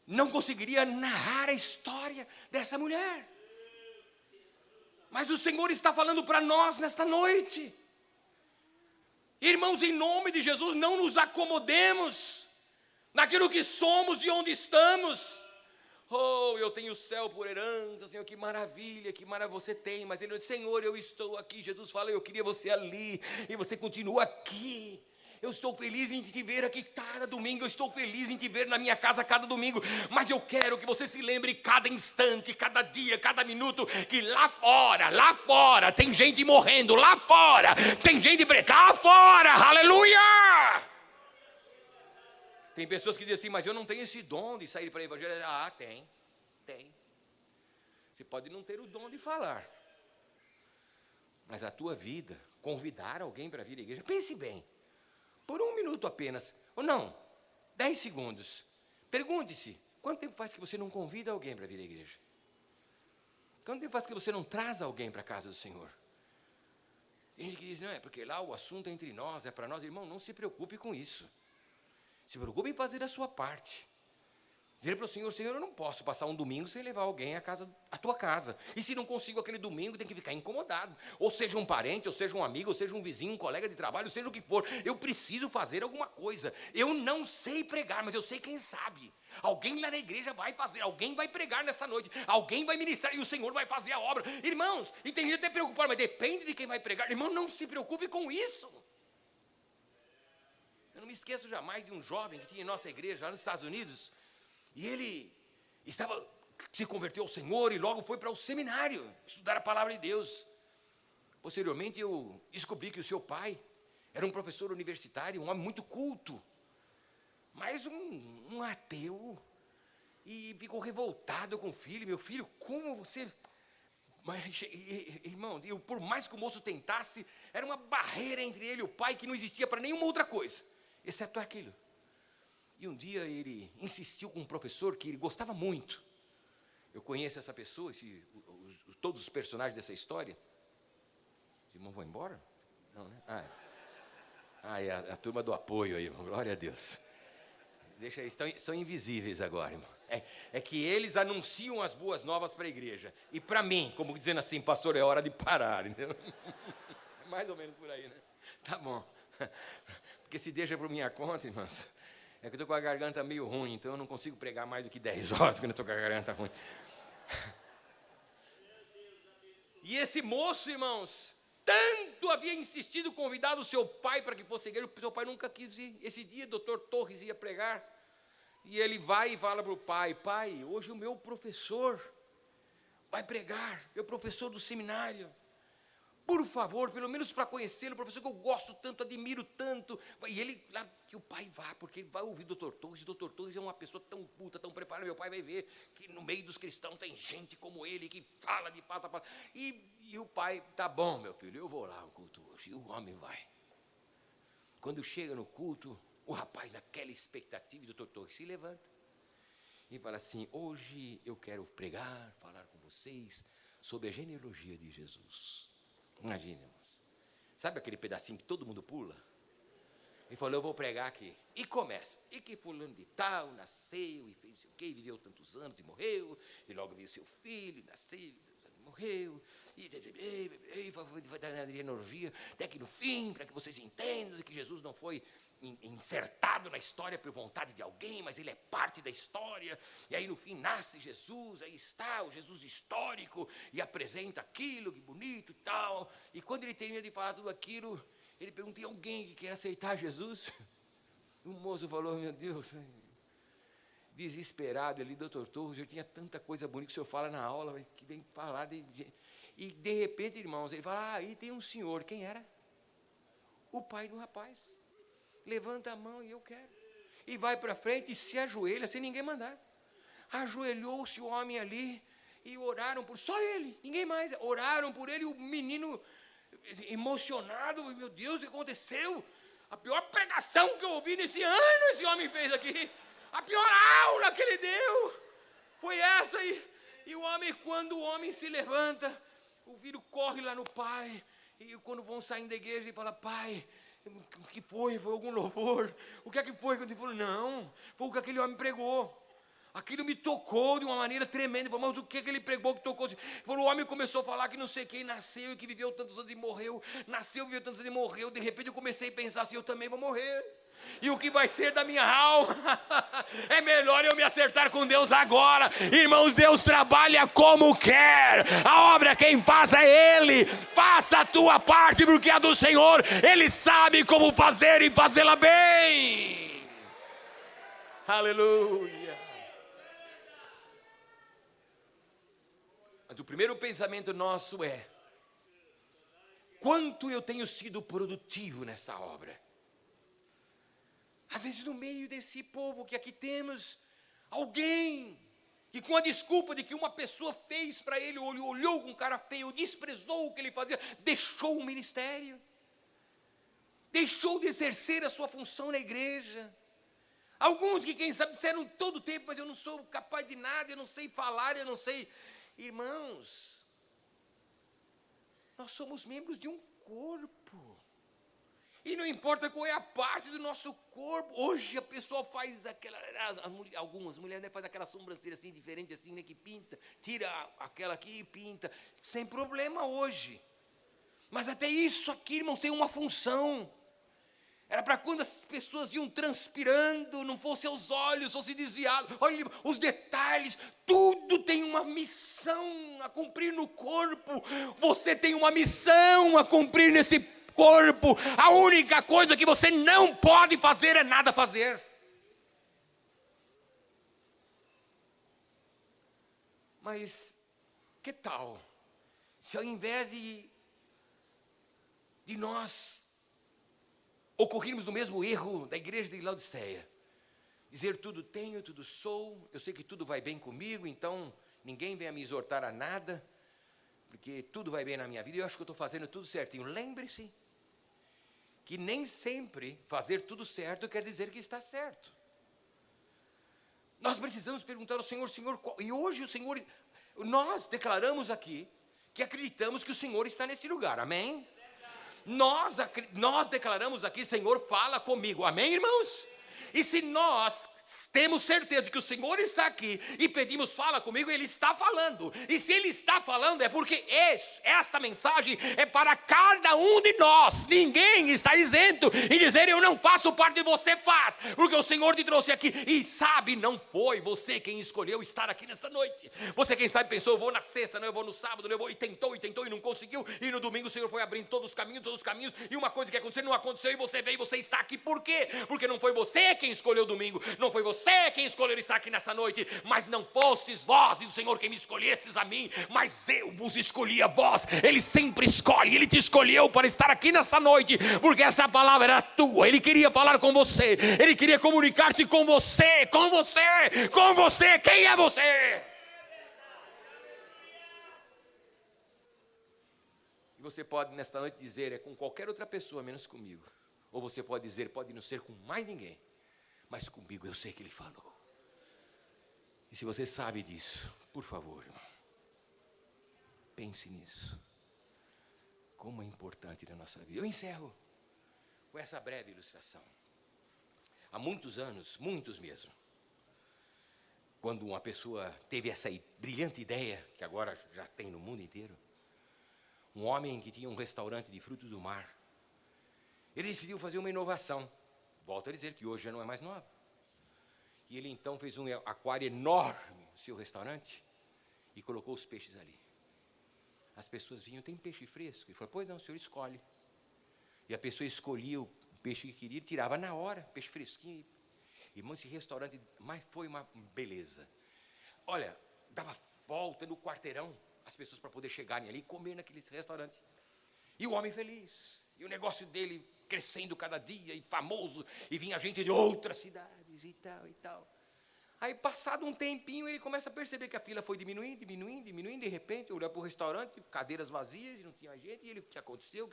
não conseguiria narrar a história dessa mulher. Mas o Senhor está falando para nós nesta noite. Irmãos, em nome de Jesus, não nos acomodemos naquilo que somos e onde estamos. Oh, eu tenho o céu por herança, Senhor, que maravilha você tem. Mas Ele diz: Senhor, eu estou aqui. Jesus fala: eu queria você ali, e você continua aqui. Eu estou feliz em te ver aqui cada domingo. Eu estou feliz em te ver na minha casa cada domingo. Mas eu quero que você se lembre cada instante, cada dia, cada minuto, que lá fora, tem gente morrendo. Lá fora, tem gente lá fora. Aleluia! Tem pessoas que dizem assim: mas eu não tenho esse dom de sair para o evangelho. Ah, tem. Você pode não ter o dom de falar, mas a tua vida, convidar alguém para vir à igreja. Pense bem. Por 1 minuto apenas, ou não, 10 segundos. Pergunte-se: quanto tempo faz que você não convida alguém para vir à igreja? Quanto tempo faz que você não traz alguém para a casa do Senhor? Tem gente que diz: não, é porque lá o assunto é entre nós, é para nós. Irmão, não se preocupe com isso. Se preocupe em fazer a sua parte. Dizer para o Senhor, Senhor, eu não posso passar um domingo sem levar alguém à tua casa. E se não consigo aquele domingo, tem que ficar incomodado. Ou seja um parente, ou seja um amigo, ou seja um vizinho, um colega de trabalho, seja o que for. Eu preciso fazer alguma coisa. Eu não sei pregar, mas eu sei quem sabe. Alguém lá na igreja vai fazer, alguém vai pregar nessa noite, alguém vai ministrar e o Senhor vai fazer a obra. Irmãos, e tem gente até preocupado, mas depende de quem vai pregar. Irmão, não se preocupe com isso. Eu não me esqueço jamais de um jovem que tinha em nossa igreja lá nos Estados Unidos. E ele se converteu ao Senhor e logo foi para o seminário estudar a palavra de Deus. Posteriormente eu descobri que o seu pai era um professor universitário, um homem muito culto, mas um ateu, e ficou revoltado com o filho. Meu filho, como você... Mas, irmão, por mais que o moço tentasse, era uma barreira entre ele e o pai que não existia para nenhuma outra coisa, exceto aquilo. E um dia ele insistiu com um professor que ele gostava muito. Eu conheço essa pessoa, todos os personagens dessa história. Os irmãos vão embora? Não, né? É a turma do apoio aí, irmão. Glória a Deus. Deixa eles, são invisíveis agora, irmão. É que eles anunciam as boas novas para a igreja. E para mim, como dizendo assim, pastor, é hora de parar, entendeu? Mais ou menos por aí, né? Tá bom. Porque se deixa por minha conta, irmãos... É que eu estou com a garganta meio ruim, então eu não consigo pregar mais do que 10 horas quando eu estou com a garganta ruim. E esse moço, irmãos, tanto havia insistido, convidado o seu pai para que fosse igreja, o seu pai nunca quis ir. Esse dia, o Dr. Torres ia pregar, e ele vai e fala para o pai, pai, hoje o meu professor vai pregar, meu professor do seminário. Por favor, pelo menos para conhecê-lo, professor que eu gosto tanto, admiro tanto. E ele, lá que o pai vá, porque ele vai ouvir o Dr. Torres. O Dr. Torres é uma pessoa tão culta, tão preparada. Meu pai vai ver que no meio dos cristãos tem gente como ele, que fala de fato a palavra. E o pai, tá bom, meu filho, eu vou lá ao culto hoje. E o homem vai. Quando chega no culto, o rapaz, naquela expectativa, o Dr. Torres se levanta e fala assim, hoje eu quero pregar, falar com vocês sobre a genealogia de Jesus. Imagina, irmãos. Sabe aquele pedacinho que todo mundo pula? Ele falou, eu vou pregar aqui. E começa. E que fulano de tal nasceu e fez o quê, viveu tantos anos e morreu. E logo veio seu filho, nasceu e morreu. E vai dar a genealogia. Até que no fim, para que vocês entendam que Jesus não foi insertado na história por vontade de alguém, mas ele é parte da história, e aí no fim nasce Jesus, aí está o Jesus histórico, e apresenta aquilo, que bonito e tal, e quando ele termina de falar tudo aquilo, ele pergunta, tem alguém que quer aceitar Jesus? O moço falou, meu Deus, desesperado ali, doutor Torres, eu tinha tanta coisa bonita que o senhor fala na aula, mas que vem falar, e de repente, irmãos, ele fala, aí tem um senhor, quem era? O pai do rapaz. Levanta a mão e eu quero. E vai para frente e se ajoelha sem ninguém mandar. Ajoelhou-se o homem ali e oraram por só ele, ninguém mais. Oraram por ele, o menino emocionado, meu Deus, o que aconteceu? A pior pregação que eu ouvi nesse ano esse homem fez aqui. A pior aula que ele deu foi essa. E o homem, quando o homem se levanta, o filho corre lá no pai. E quando vão saindo da igreja, ele fala, pai, o que foi? Foi algum louvor? O que é que foi? Ele falou, não, foi o que aquele homem pregou. Aquilo me tocou de uma maneira tremenda. Falei, mas o que ele pregou que tocou? Ele falou, o homem começou a falar que não sei quem nasceu e que viveu tantos anos e morreu. Nasceu, viveu tantos anos e morreu. De repente eu comecei a pensar assim, eu também vou morrer. E o que vai ser da minha alma? É melhor eu me acertar com Deus agora. Irmãos, Deus trabalha como quer. A obra quem faz é Ele. Faça a tua parte, porque a do Senhor Ele sabe como fazer e fazê-la bem. Aleluia. Mas o primeiro pensamento nosso é: quanto eu tenho sido produtivo nessa obra? Às vezes no meio desse povo que aqui temos, alguém que com a desculpa de que uma pessoa fez para ele, olhou com cara feio, desprezou o que ele fazia, deixou o ministério, deixou de exercer a sua função na igreja. Alguns que quem sabe disseram todo o tempo, mas eu não sou capaz de nada, eu não sei falar, eu não sei. Irmãos, nós somos membros de um corpo. E não importa qual é a parte do nosso corpo. Hoje a pessoa faz aquela... Algumas mulheres, né, faz aquela sobrancelha assim, diferente assim, né, que pinta. Tira aquela aqui e pinta. Sem problema hoje. Mas até isso aqui, irmãos, tem uma função. Era para quando as pessoas iam transpirando, não fosse aos olhos, fosse desviado. Olha os detalhes, tudo tem uma missão a cumprir no corpo. Você tem uma missão a cumprir nesse corpo. A única coisa que você não pode fazer é nada fazer. Mas que tal se ao invés de nós ocorrermos no mesmo erro da igreja de Laodiceia, dizer tudo tenho, tudo sou, eu sei que tudo vai bem comigo, então ninguém vem a me exortar a nada, porque tudo vai bem na minha vida, eu acho que eu estou fazendo tudo certinho. Lembre-se que nem sempre fazer tudo certo quer dizer que está certo. Nós precisamos perguntar ao Senhor, Senhor, e hoje o Senhor, nós declaramos aqui que acreditamos que o Senhor está nesse lugar, amém? Nós declaramos aqui, Senhor, fala comigo, amém, irmãos? E se nós temos certeza de que o Senhor está aqui e pedimos, fala comigo, Ele está falando. E se Ele está falando é porque esta mensagem é para cada um de nós. Ninguém está isento em dizer, eu não faço parte, você faz, porque o Senhor te trouxe aqui. E sabe, não foi você quem escolheu estar aqui nesta noite. Você quem sabe pensou, eu vou na sexta, não, eu vou no sábado, não, eu vou, e tentou e não conseguiu. E no domingo o Senhor foi abrindo todos os caminhos. E uma coisa que aconteceu, não aconteceu, e você veio e você está aqui. Por quê? Porque não foi você quem escolheu o domingo, não foi você quem escolheu estar aqui nessa noite, mas não fostes vós, diz o Senhor, quem me escolhestes a mim, mas eu vos escolhi a vós. Ele sempre escolhe, Ele te escolheu para estar aqui nessa noite, porque essa palavra era tua. Ele queria falar com você, Ele queria comunicar-se com você, com você, com você. Quem é você? E você pode nesta noite dizer, é com qualquer outra pessoa, menos comigo. Ou você pode dizer, pode não ser com mais ninguém, mas comigo eu sei que Ele falou. E se você sabe disso, por favor, irmão, pense nisso. Como é importante na nossa vida. Eu encerro com essa breve ilustração. Há muitos anos, muitos mesmo, quando uma pessoa teve essa brilhante ideia, que agora já tem no mundo inteiro, um homem que tinha um restaurante de frutos do mar, ele decidiu fazer uma inovação. Volto a dizer que hoje já não é mais nova. E ele então fez um aquário enorme no seu restaurante e colocou os peixes ali. As pessoas vinham, tem peixe fresco? Ele falou, pois não, o senhor escolhe. E a pessoa escolhia o peixe que queria, tirava na hora, peixe fresquinho. Irmão, esse restaurante, mas foi uma beleza. Olha, dava volta no quarteirão, as pessoas para poder chegarem ali e comer naquele restaurante. E o homem feliz, e o negócio dele crescendo cada dia, e famoso, e vinha gente de outras cidades, e tal. Aí, passado um tempinho, ele começa a perceber que a fila foi diminuindo, de repente, olhou para o restaurante, cadeiras vazias, e não tinha gente, e ele, o que aconteceu?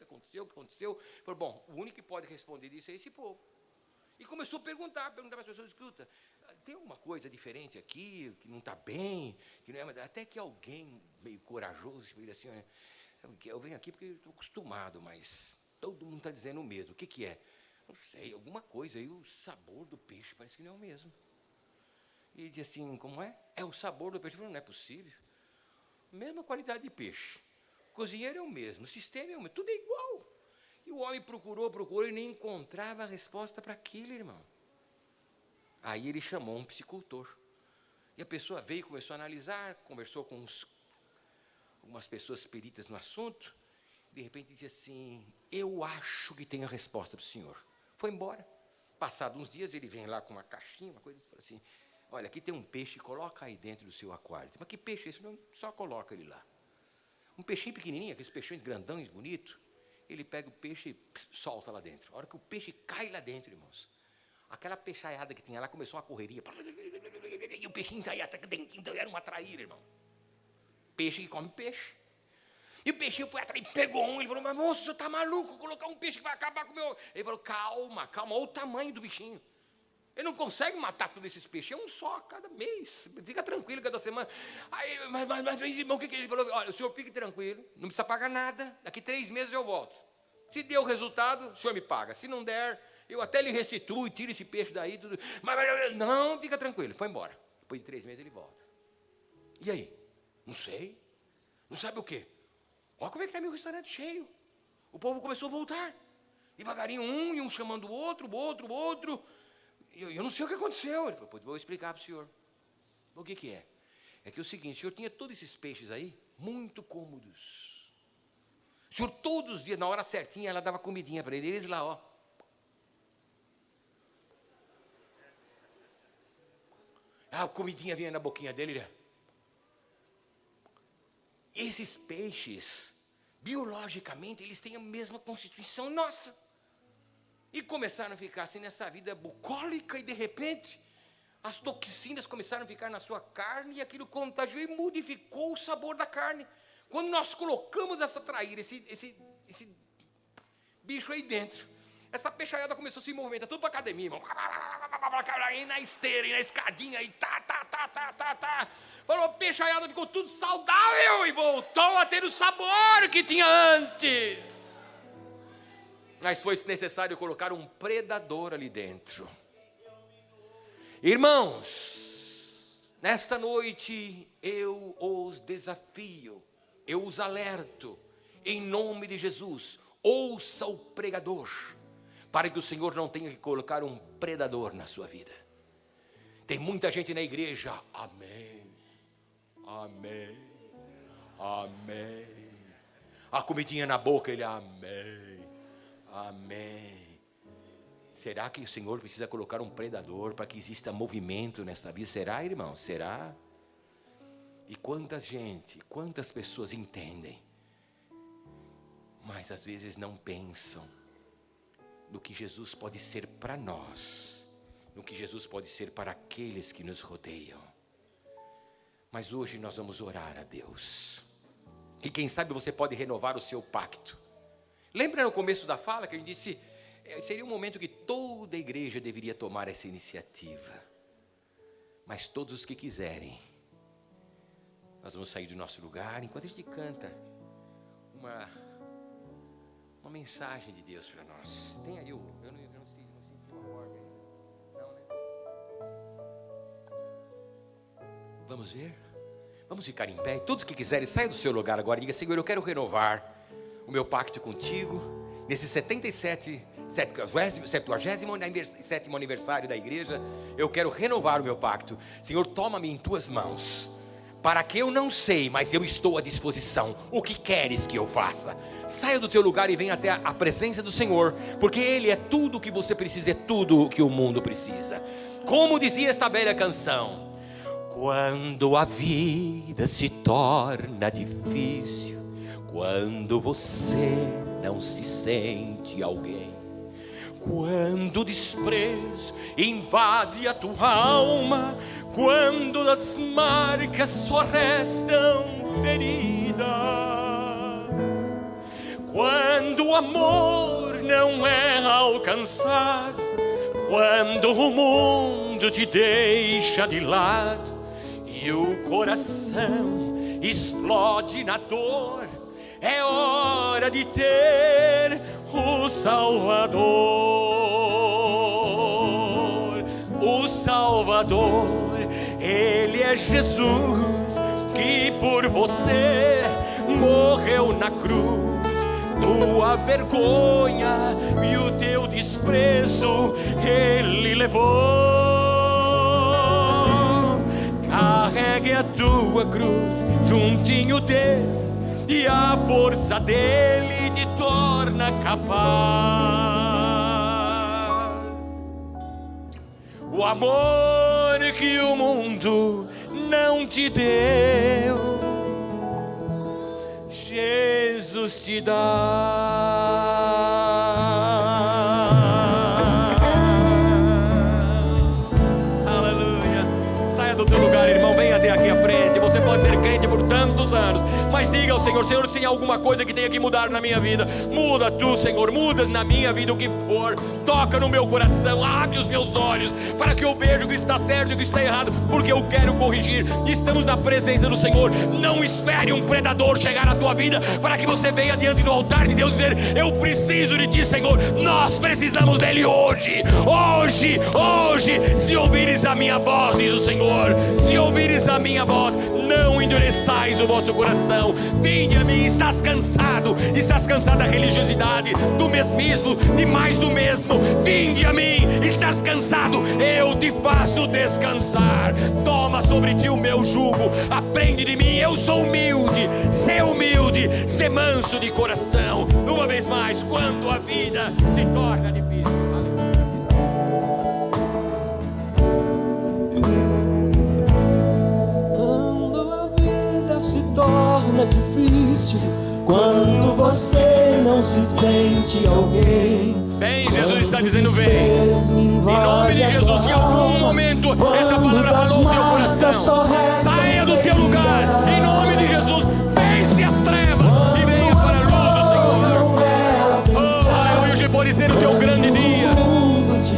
Falou, bom, o único que pode responder disso é esse povo. E começou a perguntar para as pessoas, escuta, tem alguma coisa diferente aqui, que não está bem, que não é, até que alguém meio corajoso, ele assim, olha, eu venho aqui porque estou acostumado, mas todo mundo está dizendo o mesmo. O que é? Não sei, alguma coisa aí, o sabor do peixe parece que não é o mesmo. E ele disse assim, como é? É o sabor do peixe. Eu falei, não é possível. Mesma qualidade de peixe. O cozinheiro é o mesmo, o sistema é o mesmo, tudo é igual. E o homem procurou e nem encontrava a resposta para aquilo, irmão. Aí ele chamou um psicultor. E a pessoa veio, começou a analisar, conversou com algumas pessoas peritas no assunto. De repente disse assim, eu acho que tenho a resposta do senhor. Foi embora. Passados uns dias ele vem lá com uma caixinha, uma coisa, e fala assim, olha, aqui tem um peixe, coloca aí dentro do seu aquário. Mas que peixe é esse? Não, só coloca ele lá. Um peixinho pequenininho, aqueles peixinhos grandões, bonitos. Ele pega o peixe e solta lá dentro. A hora que o peixe cai lá dentro, irmãos, aquela peixaiada que tinha lá começou uma correria. E o peixinho saía até dentro, então era uma traíra, irmão. Peixe que come peixe. E o peixinho foi atrás, pegou um, ele falou, mas moço, você está maluco, colocar um peixe que vai acabar com o meu... Ele falou, calma, olha o tamanho do bichinho. Ele não consegue matar todos esses peixes, é um só cada mês, fica tranquilo cada semana. Aí, mas irmão, o que ele falou? Olha, o senhor fique tranquilo, não precisa pagar nada, daqui 3 meses eu volto. Se deu o resultado, o senhor me paga. Se não der, eu até lhe restituo e tiro esse peixe daí. Tudo. Mas não, fica tranquilo, foi embora. Depois de 3 meses ele volta. E aí? Não sei. Não sabe o quê? Olha como é que está meu restaurante cheio. O povo começou a voltar. Devagarinho e um chamando o outro. Eu não sei o que aconteceu. Ele falou, pois vou explicar para o senhor. O que é? É que é o seguinte, o senhor tinha todos esses peixes aí, muito cômodos. O senhor todos os dias, na hora certinha, ela dava comidinha para ele. Eles lá, ó. A comidinha vinha na boquinha dele. Esses peixes, biologicamente, eles têm a mesma constituição nossa. E começaram a ficar assim nessa vida bucólica e de repente as toxinas começaram a ficar na sua carne e aquilo contagiou e modificou o sabor da carne. Quando nós colocamos essa traíra, esse bicho aí dentro, essa peixaiada começou a se movimentar, tudo para a academia, e na esteira, e na escadinha, e tá. Falou, a peixaiada ficou tudo saudável e voltou a ter o sabor que tinha antes. Mas foi necessário colocar um predador ali dentro. Irmãos, nesta noite eu os desafio, eu os alerto, em nome de Jesus, ouça o pregador, para que o Senhor não tenha que colocar um predador na sua vida. Tem muita gente na igreja, amém, amém, amém. A comidinha na boca, ele, amém, amém. Será que o Senhor precisa colocar um predador para que exista movimento nesta vida? Será, irmão? Será? E quantas pessoas entendem, mas às vezes não pensam no que Jesus pode ser para nós, no que Jesus pode ser para aqueles que nos rodeiam. Mas hoje nós vamos orar a Deus. E quem sabe você pode renovar o seu pacto. Lembra no começo da fala que a gente disse, seria um momento que toda a igreja deveria tomar essa iniciativa. Mas todos os que quiserem, nós vamos sair do nosso lugar, enquanto a gente canta uma mensagem de Deus para nós. Tem aí, eu não senti uma ordem. Não, né? Vamos ver? Vamos ficar em pé. Todos que quiserem, saiam do seu lugar agora e diga, Senhor, eu quero renovar o meu pacto contigo, nesse 77º aniversário da igreja, eu quero renovar o meu pacto. Senhor, toma-me em tuas mãos, para que eu não sei, mas eu estou à disposição. O que queres que eu faça? Saia do teu lugar e venha até a presença do Senhor, porque Ele é tudo o que você precisa, é tudo o que o mundo precisa. Como dizia esta bela canção, quando a vida se torna difícil, quando você não se sente alguém, quando o desprezo invade a tua alma, quando as marcas só restam feridas, quando o amor não é alcançado, quando o mundo te deixa de lado e o coração explode na dor, é hora de ter o Salvador. O Salvador, Ele é Jesus, que por você morreu na cruz. Tua vergonha e o teu desprezo Ele levou. Carregue a tua cruz juntinho dele, e a força dele te torna capaz. O amor que o mundo não te deu, Jesus te dá. Aleluia. Saia do teu lugar, irmão, venha até aqui à frente. Você pode ser crente por tantos anos, mas diga ao Senhor, Senhor, se tem alguma coisa que tenha que mudar na minha vida, muda tu, Senhor, mudas na minha vida o que for, toca no meu coração, abre os meus olhos, para que eu veja o que está certo e o que está errado, porque eu quero corrigir. Estamos na presença do Senhor. Não espere um predador chegar à tua vida, para que você venha diante do altar de Deus dizer: eu preciso de ti, Senhor. Nós precisamos dele hoje, hoje, hoje. Se ouvires a minha voz, diz o Senhor, se ouvires a minha voz, não endureçais o vosso coração. Vinde a mim. Estás cansado, estás cansado da religiosidade, do mesmismo, de mais do mesmo. Vinde a mim. Estás cansado, eu te faço descansar. Toma sobre ti o meu jugo, aprende de mim, eu sou humilde, ser manso de coração. Uma vez mais, quando a vida se torna difícil. Quando a vida se torna difícil, quando você não se sente alguém. Vem, Jesus está dizendo: vem. Em nome de Jesus, em algum momento essa palavra falou no teu coração. Saia do teu lugar, em nome de Jesus. Vence as trevas e venha para a luz do Senhor. Hoje pode ser o teu grande dia,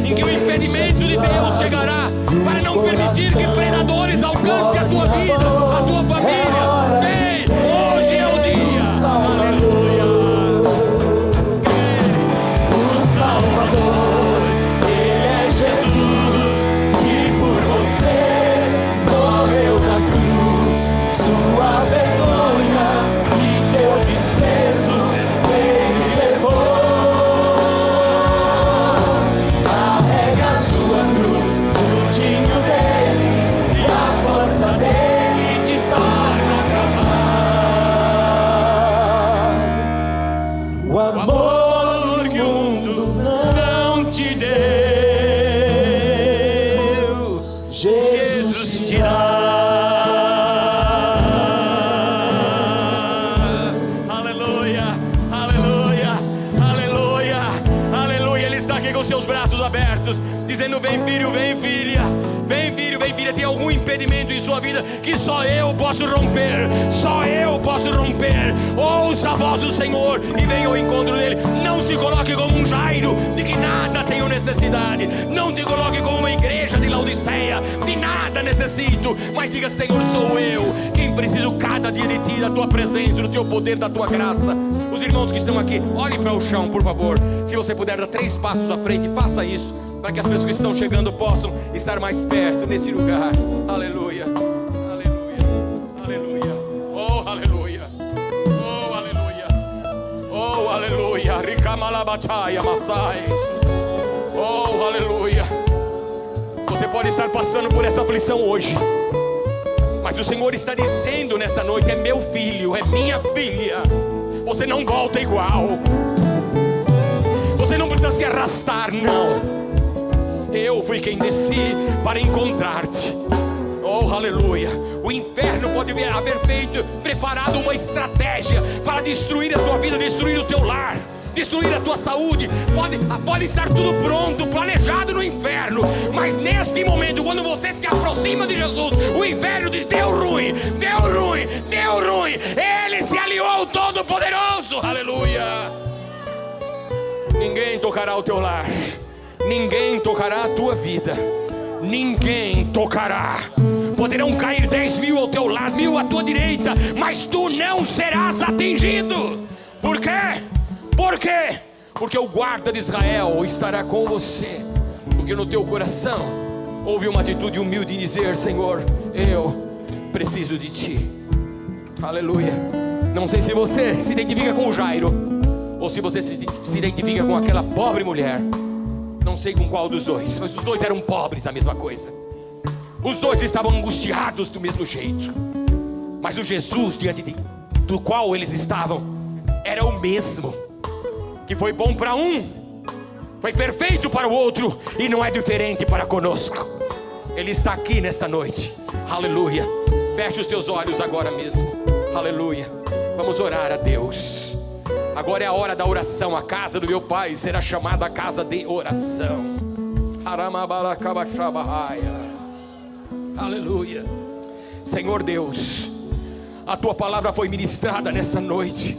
em que o impedimento de Deus chegará, para não permitir que predadores alcancem a tua vida, a tua família. Vem, hoje é o dia. Aleluia. O Salvador, Ele é Jesus, que por você morreu na cruz. Sua vergonha e seu desprezo Ele levou. Carrega a sua cruz juntinho dele, e a força dele te torna capaz. O amor que o mundo não te deu, Jesus te dá. Aleluia, aleluia, aleluia, aleluia. Ele está aqui com seus braços abertos, dizendo: vem filho, vem filha, vem filho, vem filha. Tem algum impedimento em sua vida que só eu posso romper, só eu posso romper. Ouça a voz do Senhor e venha ao encontro dele. Não se coloque como um Jairo, de que nada tenho necessidade. Não te coloque como uma igreja de Laodiceia, de nada necessito. Mas diga: Senhor, sou eu quem preciso cada dia de ti, da tua presença, do teu poder, da tua graça. Os irmãos que estão aqui, olhem para o chão, por favor. Se você puder dar 3 passos à frente, faça isso, para que as pessoas que estão chegando possam estar mais perto nesse lugar. Aleluia, aleluia, aleluia, oh aleluia, oh aleluia, oh aleluia, Rikamalabataya Masai, oh aleluia. Você pode estar passando por essa aflição hoje, mas o Senhor está dizendo nesta noite: é meu filho, é minha filha, você não volta igual, você não precisa se arrastar, não. Eu fui quem desci para encontrar-te. Oh, aleluia. O inferno pode haver preparado uma estratégia para destruir a tua vida, destruir o teu lar, destruir a tua saúde. Pode estar tudo pronto, planejado no inferno. Mas neste momento, quando você se aproxima de Jesus, o inferno diz: deu ruim, deu ruim, deu ruim. Ele se aliou ao Todo-Poderoso. Aleluia. Ninguém tocará o teu lar, ninguém tocará a tua vida, ninguém tocará. Poderão cair 10.000 ao teu lado, 1.000 à tua direita, mas tu não serás atingido. Por quê? Por quê? Porque o guarda de Israel estará com você. Porque no teu coração houve uma atitude humilde em dizer: Senhor, eu preciso de ti. Aleluia. Não sei se você se identifica com o Jairo, ou se você se identifica com aquela pobre mulher. Não sei com qual dos dois, mas os dois eram pobres, a mesma coisa. Os dois estavam angustiados do mesmo jeito. Mas o Jesus diante do qual eles estavam era o mesmo. Que foi bom para um, foi perfeito para o outro, e não é diferente para conosco. Ele está aqui nesta noite. Aleluia. Feche os teus olhos agora mesmo. Aleluia. Vamos orar a Deus. Agora é a hora da oração. A casa do meu Pai será chamada a casa de oração. Aleluia. Senhor Deus, A tua palavra foi ministrada nesta noite.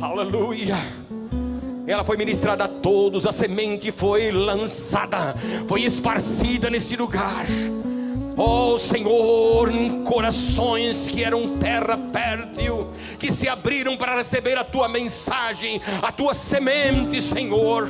Aleluia. Ela foi ministrada a todos. A semente foi lançada, foi esparcida nesse lugar. Oh Senhor, corações que eram terra fértil, que se abriram para receber a tua mensagem, a tua semente, Senhor.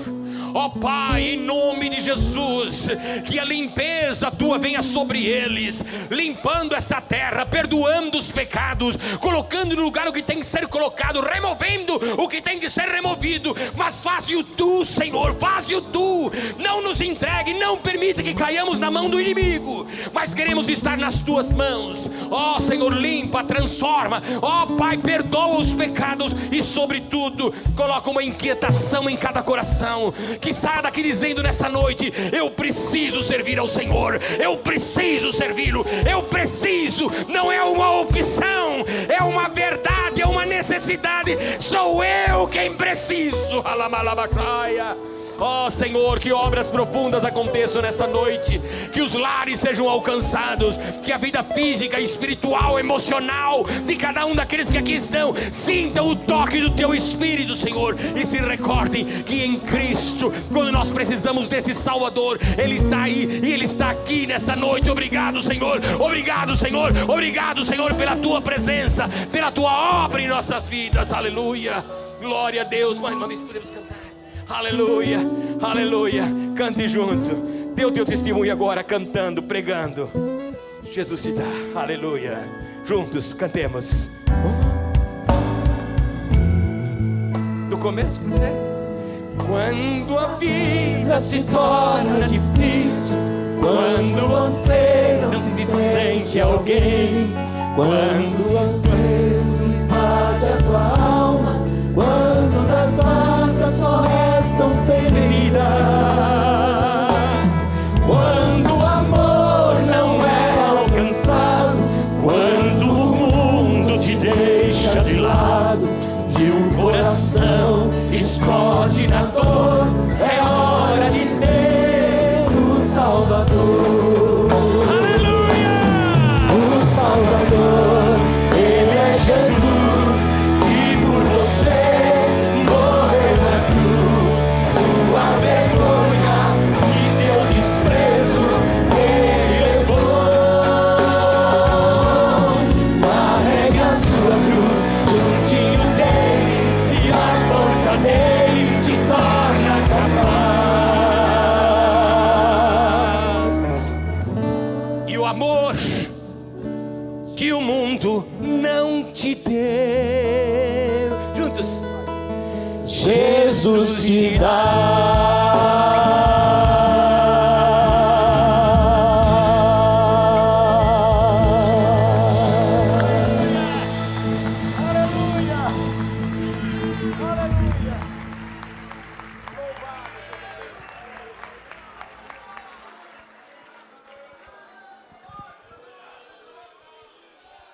Ó Pai, em nome de Jesus, que a limpeza tua venha sobre eles, limpando esta terra, perdoando os pecados, colocando no lugar o que tem que ser colocado, removendo o que tem que ser removido. Mas faze-o tu, Senhor, faze-o tu. Não nos entregue, não permita que caiamos na mão do inimigo, mas queremos estar nas tuas mãos. Ó Senhor, limpa, transforma. Ó Pai, perdoa os pecados e sobretudo coloca uma inquietação em cada coração, que saia daqui dizendo nessa noite: eu preciso servir ao Senhor, eu preciso servi-lo, eu preciso. Não é uma opção, é uma verdade, é uma necessidade. Sou eu quem preciso. Alamalabacraia. Ó Senhor, que obras profundas aconteçam nessa noite, que os lares sejam alcançados, que a vida física, espiritual, emocional de cada um daqueles que aqui estão sintam o toque do Teu Espírito, Senhor, e se recordem que em Cristo, quando nós precisamos desse Salvador, Ele está aí e Ele está aqui nesta noite. Obrigado, Senhor, obrigado, Senhor, obrigado, Senhor, pela Tua presença, pela Tua obra em nossas vidas. Aleluia, glória a Deus. Mais uma vez podemos cantar. Aleluia, aleluia. Cante junto. Dê o teu testemunho agora, cantando, pregando. Jesus te dá, aleluia. Juntos cantemos. Do começo, pode ser? Quando a vida se torna difícil, quando você não se sente alguém, quando as vezes invade a sua alma, quando das marcas só restam feridas, quando o amor não é alcançado, quando o mundo te deixa de lado e o coração explode na dor, é hora de ter o Salvador. Aleluia! O Salvador, Ele é Jesus, e por você morreu na cruz. Sua vergonha e seu desprezo Ele levou. Carregue a sua cruz juntinho dele, e a força dele te torna capaz. E o amor que o mundo não te deu, juntos, Jesus te dá.